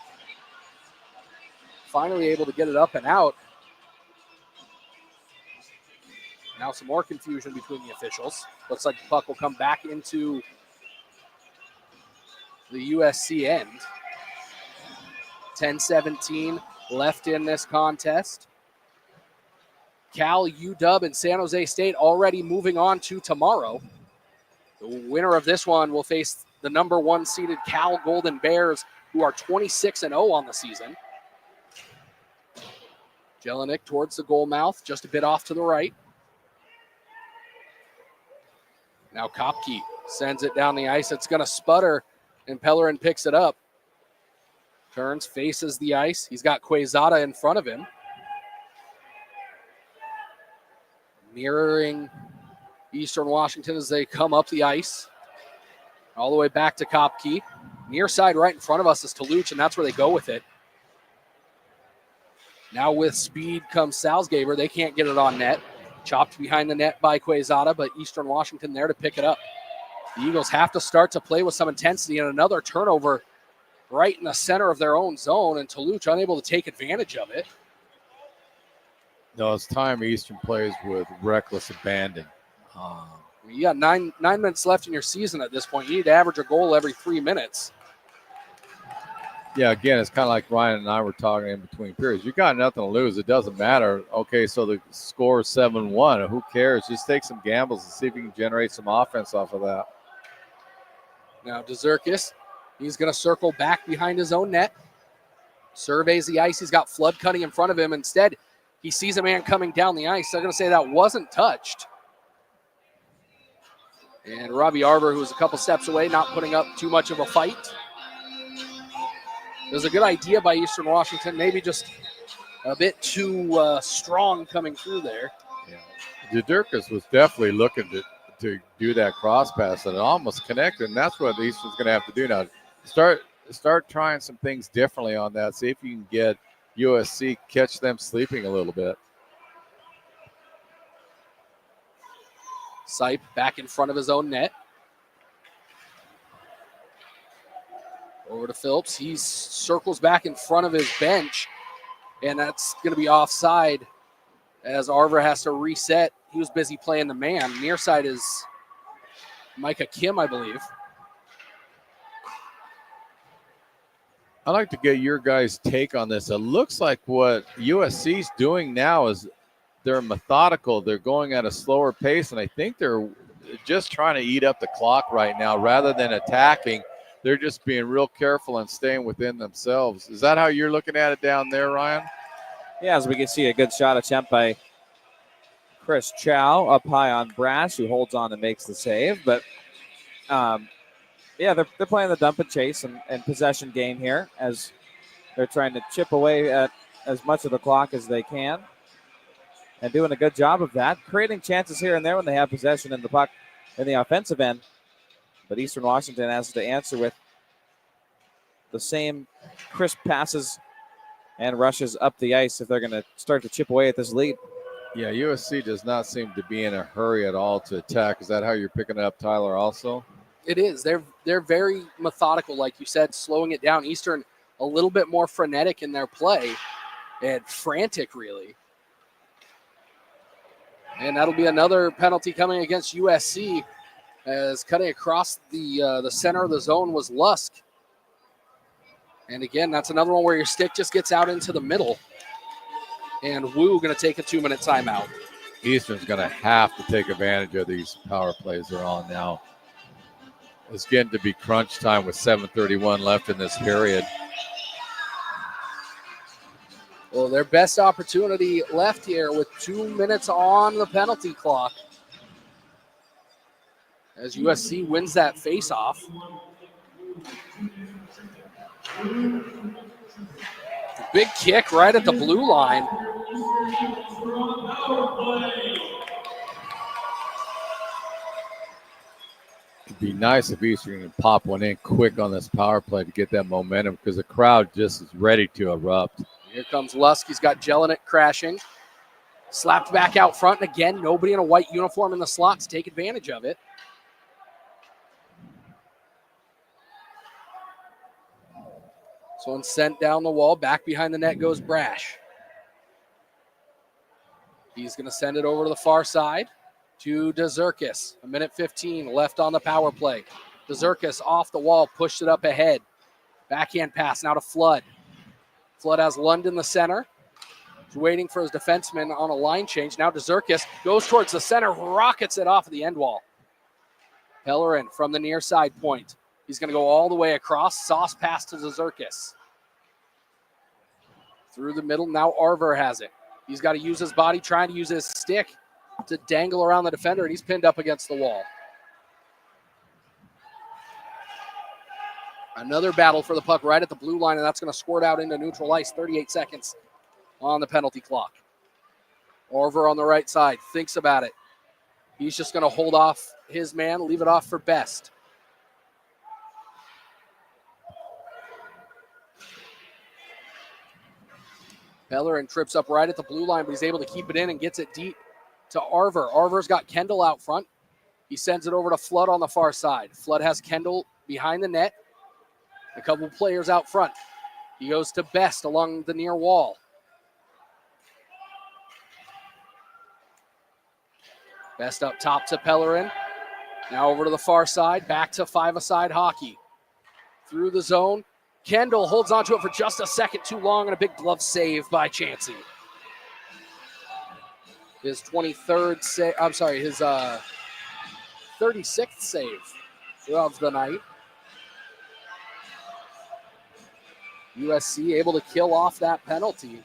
finally able to get it up and out. Now some more confusion between the officials. Looks like the puck will come back into the USC end. 10-17 left in this contest. Cal, UW, and San Jose State already moving on to tomorrow. The winner of this one will face the number 1 seeded Cal Golden Bears, who are 26-0 on the season. Jelinek towards the goal mouth, just a bit off to the right. Now Kopke sends it down the ice. It's going to sputter, and Pellerin picks it up. Turns, faces the ice. He's got Quezada in front of him. Mirroring Eastern Washington as they come up the ice. All the way back to Kopke. Near side right in front of us is Toulouse, and that's where they go with it. Now with speed comes Salzgeber. They can't get it on net. Chopped behind the net by Quezada, but Eastern Washington there to pick it up. The Eagles have to start to play with some intensity, and another turnover right in the center of their own zone, and Toulouse unable to take advantage of it. No, it's time Eastern plays with reckless abandon. You got nine minutes left in your season at this point. You need to average a goal every 3 minutes. Yeah, again, it's kind of like Ryan and I were talking in between periods. You got nothing to lose. It doesn't matter. Okay, so the score is 7-1. Who cares? Just take some gambles and see if you can generate some offense off of that. Now Dzurkis, he's going to circle back behind his own net. Surveys the ice. He's got Flood cutting in front of him. Instead, he sees a man coming down the ice. They're going to say that wasn't touched. And Robbie Arbor, who was a couple steps away, not putting up too much of a fight. It was a good idea by Eastern Washington, maybe just a bit too strong coming through there. Yeah. Dzurkis was definitely looking to do that cross pass, and it almost connected, and that's what Eastern's going to have to do now. Start trying some things differently on that. See if you can get USC, catch them sleeping a little bit. Sipe back in front of his own net. Over to Phillips. He circles back in front of his bench, and that's going to be offside as Arver has to reset. He was busy playing the man. Near side is Micah Kim, I believe. I'd like to get your guys' take on this. It looks like what USC's doing now is they're methodical. They're going at a slower pace, and I think they're just trying to eat up the clock right now rather than attacking. They're just being real careful and staying within themselves. Is that how you're looking at it down there, Ryan? Yeah, as we can see, a good shot attempt by Chris Chow up high on Brass, who holds on and makes the save. But, yeah, they're playing the dump and chase and possession game here as they're trying to chip away at as much of the clock as they can and doing a good job of that, creating chances here and there when they have possession in the puck in the offensive end. But Eastern Washington has to answer with the same crisp passes and rushes up the ice if they're going to start to chip away at this lead. Yeah, USC does not seem to be in a hurry at all to attack. Is that how you're picking it up, Tyler, also? It is. They're very methodical, like you said, slowing it down. Eastern a little bit more frenetic in their play and frantic, really. And that'll be another penalty coming against USC. As cutting across the center of the zone was Lusk. And again, that's another one where your stick just gets out into the middle. And Wu going to take a 2-minute timeout. Eastern's going to have to take advantage of these power plays they're on now. It's getting to be crunch time with 7:31 left in this period. Well, their best opportunity left here with 2 minutes on the penalty clock. As USC wins that faceoff. Big kick right at the blue line. It'd be nice if Eastern can pop one in quick on this power play to get that momentum because the crowd just is ready to erupt. Here comes Lusk. He's got Jelinek crashing. Slapped back out front, and again, nobody in a white uniform in the slot to take advantage of it. This one sent down the wall. Back behind the net goes Brash. He's going to send it over to the far side to DeZerkis. 1:15 left on the power play. DeZerkis off the wall, pushed it up ahead. Backhand pass now to Flood. Flood has Lund in the center. He's waiting for his defenseman on a line change. Now DeZerkis goes towards the center, rockets it off of the end wall. Pellerin from the near side point. He's going to go all the way across. Sauce pass to DeZerkis. Through the middle, now Arver has it. He's got to use his body, trying to use his stick to dangle around the defender, and he's pinned up against the wall. Another battle for the puck right at the blue line, and that's going to squirt out into neutral ice. 38 seconds on the penalty clock. Arver on the right side thinks about it. He's just going to hold off his man, leave it off for Best. Pellerin trips up right at the blue line, but he's able to keep it in and gets it deep to Arver. Arver's got Kendall out front. He sends it over to Flood on the far side. Flood has Kendall behind the net. A couple players out front. He goes to Best along the near wall. Best up top to Pellerin. Now over to the far side. Back to five-a-side hockey. Through the zone. Kendall holds onto it for just a second too long, and a big glove save by Chansey. His 23rd save, his 36th save of the night. USC able to kill off that penalty,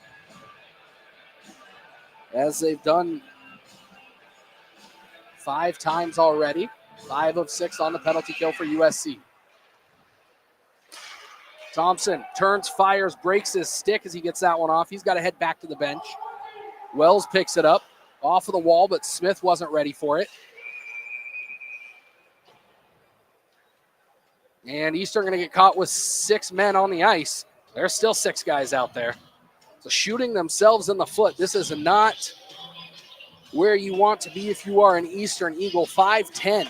as they've done 5 times already. 5 of 6 on the penalty kill for USC. Thompson turns, fires, breaks his stick as he gets that one off. He's got to head back to the bench. Wells picks it up off of the wall, but Smith wasn't ready for it. And Eastern going to get caught with 6 men on the ice. There's still 6 guys out there. So shooting themselves in the foot. This is not where you want to be if you are an Eastern Eagle. 5-10.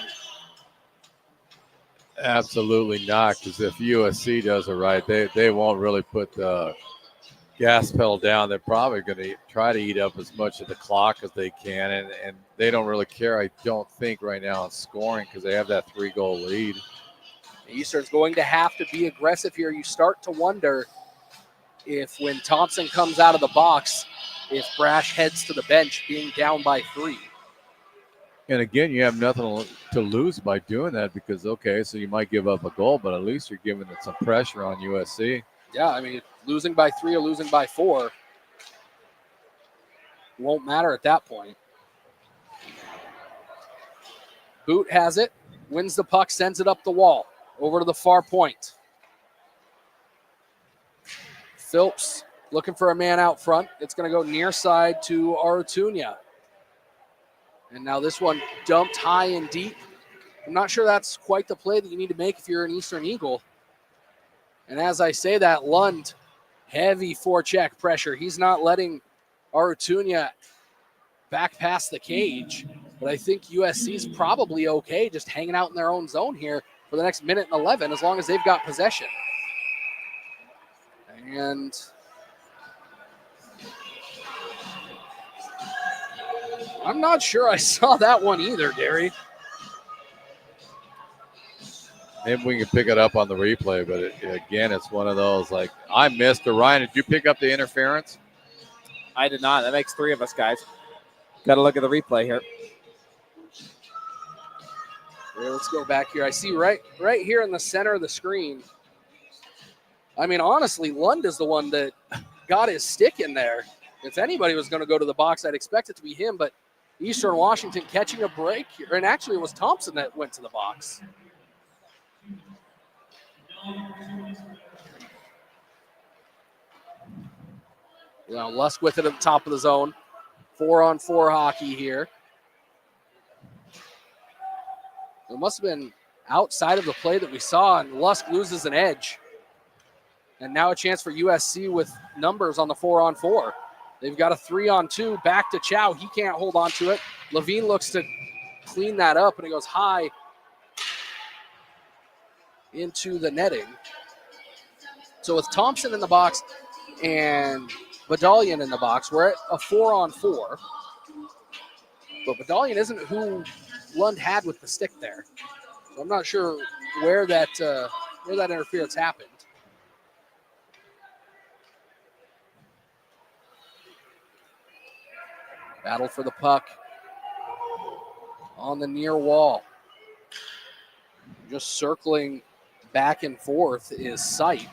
Absolutely not, because if USC does it right, they won't really put the gas pedal down. They're probably going to try to eat up as much of the clock as they can, and they don't really care, I don't think, right now on scoring, because they have that 3-goal lead. Eastern's going to have to be aggressive here. You start to wonder if when Thompson comes out of the box, if Brash heads to the bench being down by 3. And again, you have nothing to lose by doing that, because, okay, so you might give up a goal, but at least you're giving it some pressure on USC. Yeah, I mean, losing by 3 or losing by 4 won't matter at that point. Boot has it, wins the puck, sends it up the wall, over to the far point. Phillips looking for a man out front. It's going to go near side to Artunia. And now this one dumped high and deep. I'm not sure that's quite the play that you need to make if you're an Eastern Eagle. And as I say that, Lund, heavy forecheck pressure. He's not letting Artunia back past the cage. But I think USC's probably okay just hanging out in their own zone here for the next 1:11 as long as they've got possession. And I'm not sure I saw that one either, Gary. Maybe we can pick it up on the replay, but again, it's one of those, like, I missed it. Ryan, did you pick up the interference? I did not. That makes 3 of us, guys. Got to look at the replay here. Yeah, let's go back here. I see right here in the center of the screen. I mean, honestly, Lund is the one that got his stick in there. If anybody was going to go to the box, I'd expect it to be him, but Eastern Washington catching a break here. And actually, it was Thompson that went to the box. Now Lusk with it at the top of the zone. 4-on-4 hockey here. It must have been outside of the play that we saw, and Lusk loses an edge. And now a chance for USC with numbers on the 4-on-4. They've got a 3-on-2 back to Chow. He can't hold on to it. Levine looks to clean that up, and it goes high into the netting. So with Thompson in the box and Badalian in the box, we're at a 4-on-4. But Badalian isn't who Lund had with the stick there. So I'm not sure where that interference happened. Battle for the puck on the near wall. Just circling back and forth is Sight.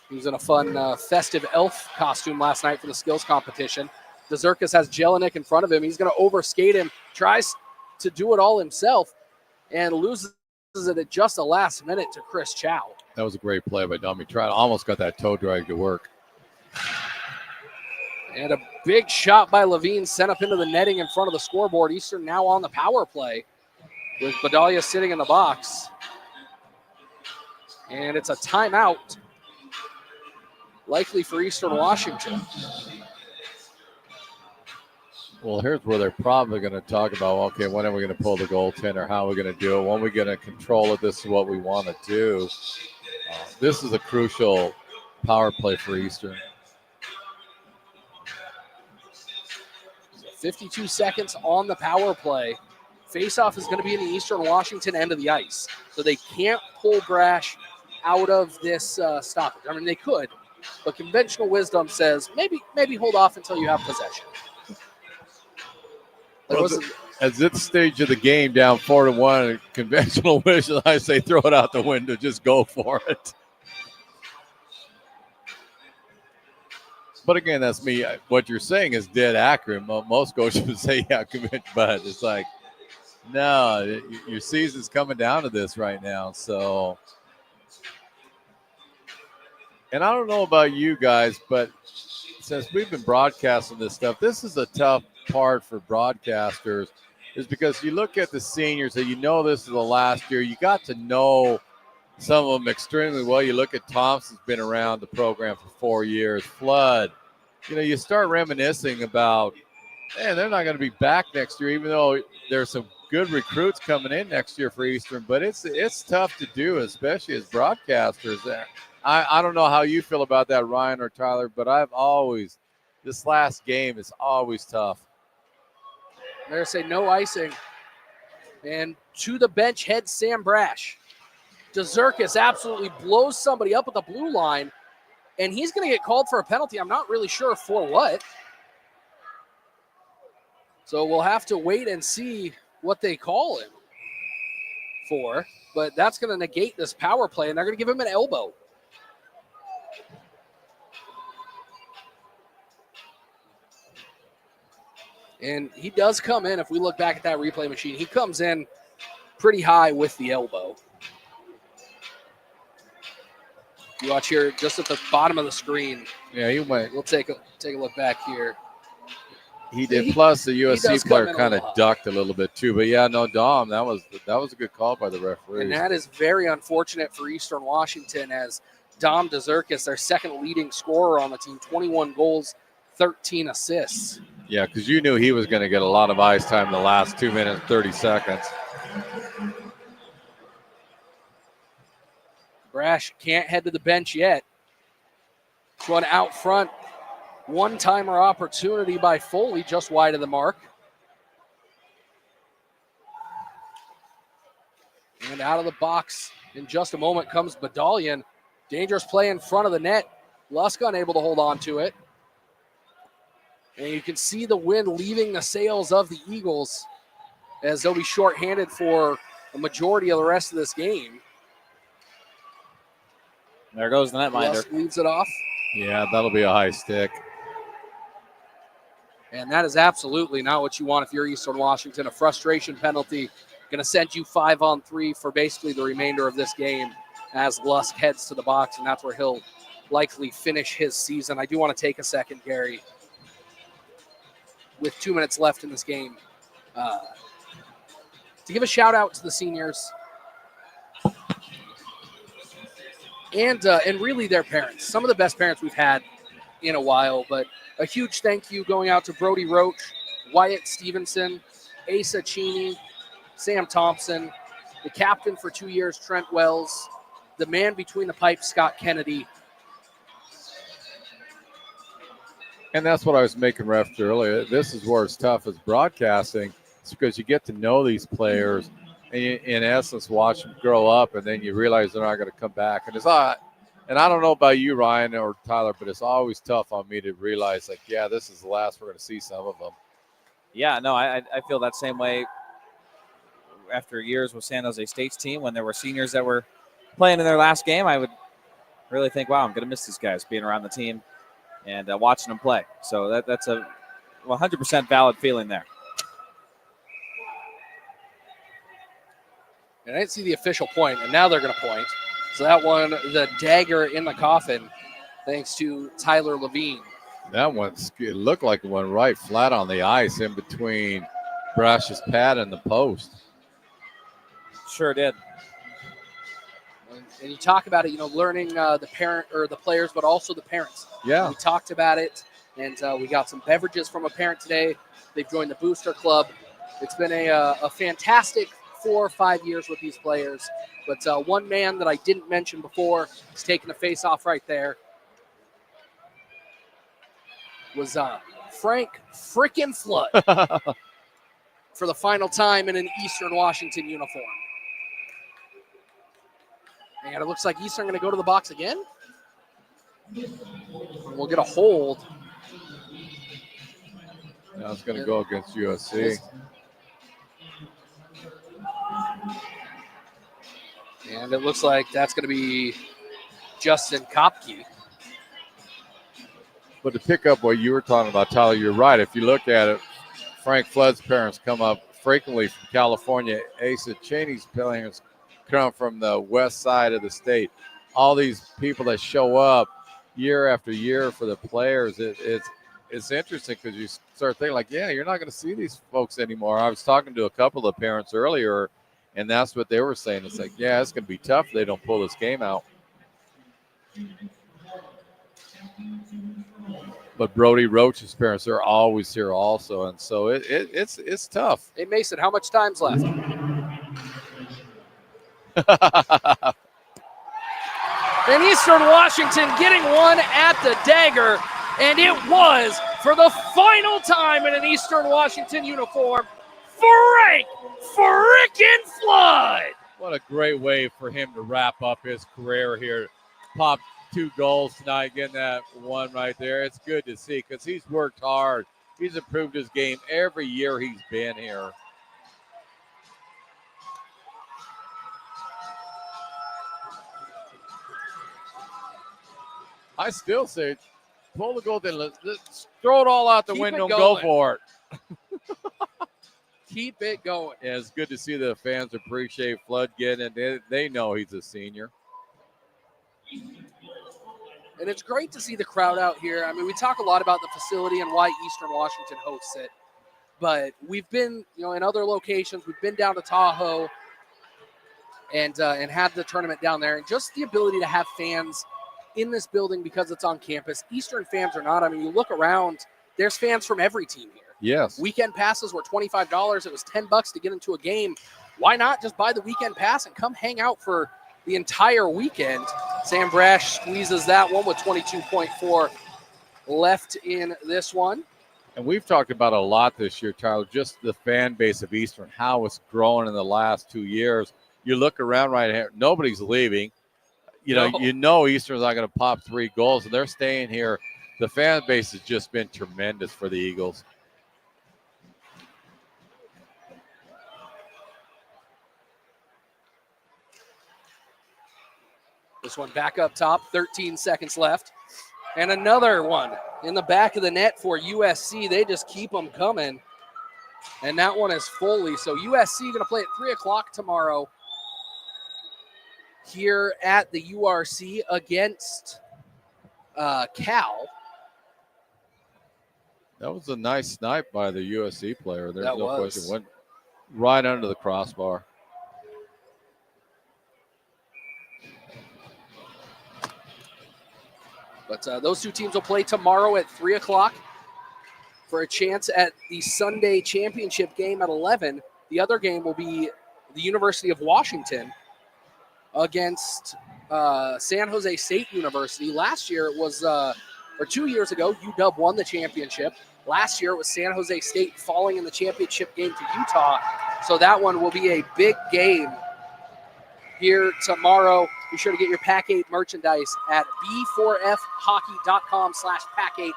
He was in a fun festive elf costume last night for the skills competition. Dezerkis has Jelinek in front of him. He's going to overskate him, tries to do it all himself, and loses it at just the last minute to Chris Chow. That was a great play by Dom. He almost got that toe drag to work. And a big shot by Levine sent up into the netting in front of the scoreboard. Eastern now on the power play with Badalia sitting in the box. And it's a timeout, likely for Eastern Washington. Well, here's where they're probably going to talk about, okay, when are we going to pull the goaltender? How are we going to do it? When are we going to control it? This is what we want to do. This is a crucial power play for Eastern. 52 seconds on the power play. Faceoff is going to be in the Eastern Washington end of the ice. So they can't pull Brash out of this stoppage. I mean, they could, but conventional wisdom says maybe hold off until you have possession. At this stage of the game, down 4-1, conventional wisdom, I say throw it out the window. Just go for it. But again, that's me. What you're saying is dead accurate. Most coaches would say, yeah, commit, but it's like, no, your season's coming down to this right now. So, and I don't know about you guys, but since we've been broadcasting this stuff, this is a tough part for broadcasters, is because you look at the seniors and you know this is the last year. You got to know some of them extremely well. You look at Thompson's been around the program for 4 years. Flood, you start reminiscing about, man, they're not going to be back next year, even though there's some good recruits coming in next year for Eastern. But it's tough to do, especially as broadcasters. I don't know how you feel about that, Ryan or Tyler, but this last game is always tough. They're going to say no icing. And to the bench heads Sam Brash. Dezerkis absolutely blows somebody up at the blue line, and he's going to get called for a penalty. I'm not really sure for what. So we'll have to wait and see what they call him for. But that's going to negate this power play, and they're going to give him an elbow. And he does come in, if we look back at that replay machine, he comes in pretty high with the elbow. You watch here, just at the bottom of the screen. Yeah, he went. We'll take a look back here. He did. Plus, the USC player kind of ducked a little bit too. But yeah, no, Dom, that was a good call by the referee. And that is very unfortunate for Eastern Washington, as Dom Dezerkis, their second leading scorer on the team, 21 goals, 13 assists. Yeah, because you knew he was going to get a lot of ice time in the last 2 minutes, 30 seconds. Brash can't head to the bench yet. This one out front. One-timer opportunity by Foley, just wide of the mark. And out of the box in just a moment comes Badalian. Dangerous play in front of the net. Lusk unable to hold on to it. And you can see the wind leaving the sails of the Eagles, as they'll be shorthanded for a majority of the rest of this game. There goes the netminder. Lusk leads it off. Yeah, that'll be a high stick. And that is absolutely not what you want if you're Eastern Washington. A frustration penalty, going to send you 5-on-3 for basically the remainder of this game, as Lusk heads to the box, and that's where he'll likely finish his season. I do want to take a second, Gary, with 2 minutes left in this game, to give a shout out to the seniors and really their parents. Some of the best parents we've had in a while. But a huge thank you going out to Brody Roach, Wyatt Stevenson, Asa Cheney, Sam Thompson, the captain for 2 years, Trent Wells, the man between the pipes, Scott Kennedy. And that's what I was making reference to earlier. This is where it's tough as broadcasting. It's because you get to know these players and you, in essence, watch them grow up, and then you realize they're not going to come back. And it's not, and I don't know about you, Ryan or Tyler, but it's always tough on me to realize, like, yeah, this is the last we're going to see some of them. Yeah, no, I feel that same way after years with San Jose State's team. When there were seniors that were playing in their last game, I would really think, wow, I'm going to miss these guys being around the team and watching them play. So that's a 100% valid feeling there. And I didn't see the official point, and now they're going to point. So that one, the dagger in the coffin, thanks to Tyler Levine. That one, it looked like it went right flat on the ice in between Brash's pad and the post. Sure did. And you talk about it, learning the parent or the players, but also the parents. Yeah. We talked about it, and we got some beverages from a parent today. They've joined the Booster Club. It's been a fantastic 4 or 5 years with these players. But one man that I didn't mention before is taking the face off right there. Was Frank frickin' Flood for the final time in an Eastern Washington uniform. And it looks like Eastern going to go to the box again. We'll get a hold. Now it's going to go against USC. And it looks like that's going to be Justin Kopke. But to pick up what you were talking about, Tyler, you're right. If you look at it, Frank Flood's parents come up frequently from California. Asa Cheney's parents come from the west side of the state. All these people that show up year after year for the players, it's interesting because you start thinking like, yeah, you're not going to see these folks anymore. I was talking to a couple of parents earlier, and that's what they were saying. It's like, yeah, it's going to be tough if they don't pull this game out. But Brody Roach's parents are always here also, and so it's tough. Hey, Mason, how much time's left? And Eastern Washington getting one at the dagger, and it was, for the final time in an Eastern Washington uniform, Frank frickin' Flood. What a great way for him to wrap up his career here. Pop 2 goals tonight, getting that one right there. It's good to see because he's worked hard. He's improved his game every year he's been here. I still say, pull the goal, then let's throw it all out the window and go for it. Keep it going. Yeah, it's good to see the fans appreciate Flood getting it. They know he's a senior. And it's great to see the crowd out here. I mean, we talk a lot about the facility and why Eastern Washington hosts it. But we've been, in other locations. We've been down to Tahoe and had the tournament down there. And just the ability to have fans in this building because it's on campus. Eastern fans are not. I mean, you look around, there's fans from every team here. Yes. Weekend passes were $25. It was $10 to get into a game. Why not just buy the weekend pass and come hang out for the entire weekend? Sam Brash squeezes that one with 22.4 left in this one. And we've talked about a lot this year, Tyler, just the fan base of Eastern, how it's grown in the last 2 years. You look around right here, nobody's leaving. You know Eastern's not going to pop 3 goals, and they're staying here. The fan base has just been tremendous for the Eagles. This one back up top, 13 seconds left. And another one in the back of the net for USC. They just keep them coming. And that one is fully. So USC going to play at 3 o'clock tomorrow here at the URC against Cal. That was a nice snipe by the USC player. There's no question. Went right under the crossbar. But those two teams will play tomorrow at 3 o'clock for a chance at the Sunday championship game at 11. The other game will be the University of Washington against San Jose State University. Last year it was, or 2 years ago, UW won the championship. Last year it was San Jose State falling in the championship game to Utah. So that one will be a big game here tomorrow. Be sure to get your PAC8 merchandise at b4fhockey.com/PAC8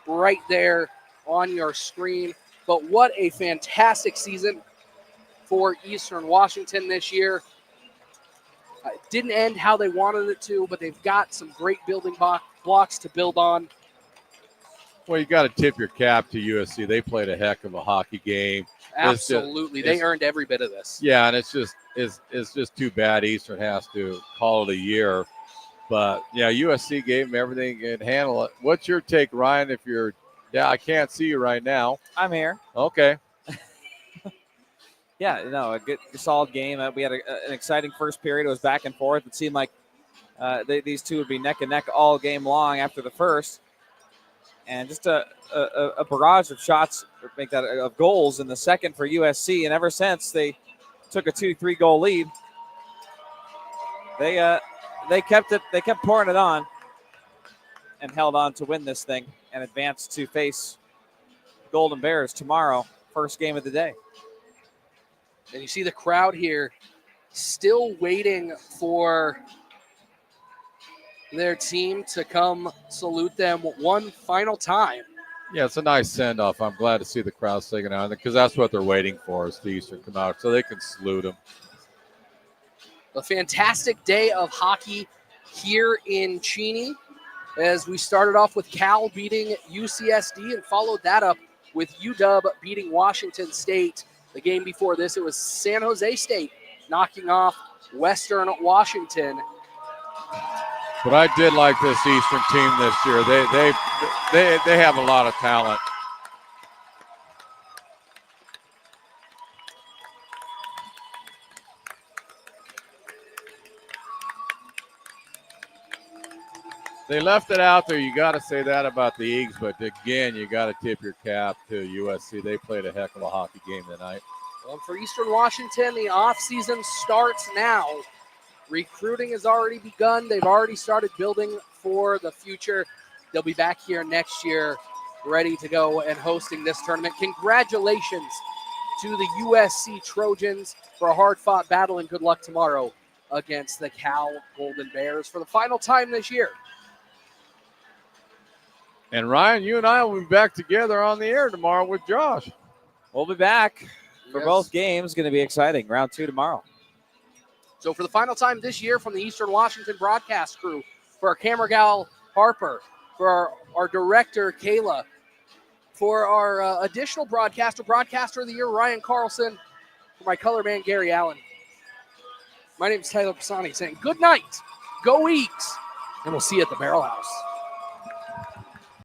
right there on your screen. But what a fantastic season for Eastern Washington this year. It didn't end how they wanted it to, but they've got some great building blocks to build on. Well, you got to tip your cap to USC. They played a heck of a hockey game. Absolutely. They earned every bit of this. Yeah, and it's just too bad Eastern has to call it a year. But, yeah, USC gave them everything and handle it. What's your take, Ryan, I can't see you right now. I'm here. Okay. Yeah, no, a good, solid game. We had an exciting first period. It was back and forth. It seemed like these two would be neck and neck all game long after the first. And just a barrage of shots, of goals in the second for USC. And ever since they took a 2-3 goal lead, they kept pouring it on and held on to win this thing and advance to face Golden Bears tomorrow, first game of the day. And you see the crowd here still waiting for their team to come salute them one final time. Yeah, it's a nice send-off. I'm glad to see the crowd singing out because that's what they're waiting for is the Eastern come out so they can salute them. A fantastic day of hockey here in Cheney as we started off with Cal beating UCSD and followed that up with UW beating Washington State. The game before this, it was San Jose State knocking off Western Washington. But I did like this Eastern team this year. They have a lot of talent. They left it out there. You got to say that about the Eagles, but again, you got to tip your cap to USC. They played a heck of a hockey game tonight. Well, for Eastern Washington, the offseason starts now. Recruiting has already begun. They've already started building for the future. They'll be back here next year ready to go and hosting this tournament. Congratulations to the USC Trojans for a hard-fought battle, and good luck tomorrow against the Cal Golden Bears for the final time this year. And Ryan, you and I will be back together on the air tomorrow with Josh. We'll be back for both games. Going to be exciting. Round 2 tomorrow. So for the final time this year from the Eastern Washington broadcast crew, for our camera gal Harper, for our director Kayla, for our additional broadcaster of the year Ryan Carlson, for my color man Gary Allen. My name is Tyler Pisani saying good night, go Eagles, and we'll see you at the Barrel House.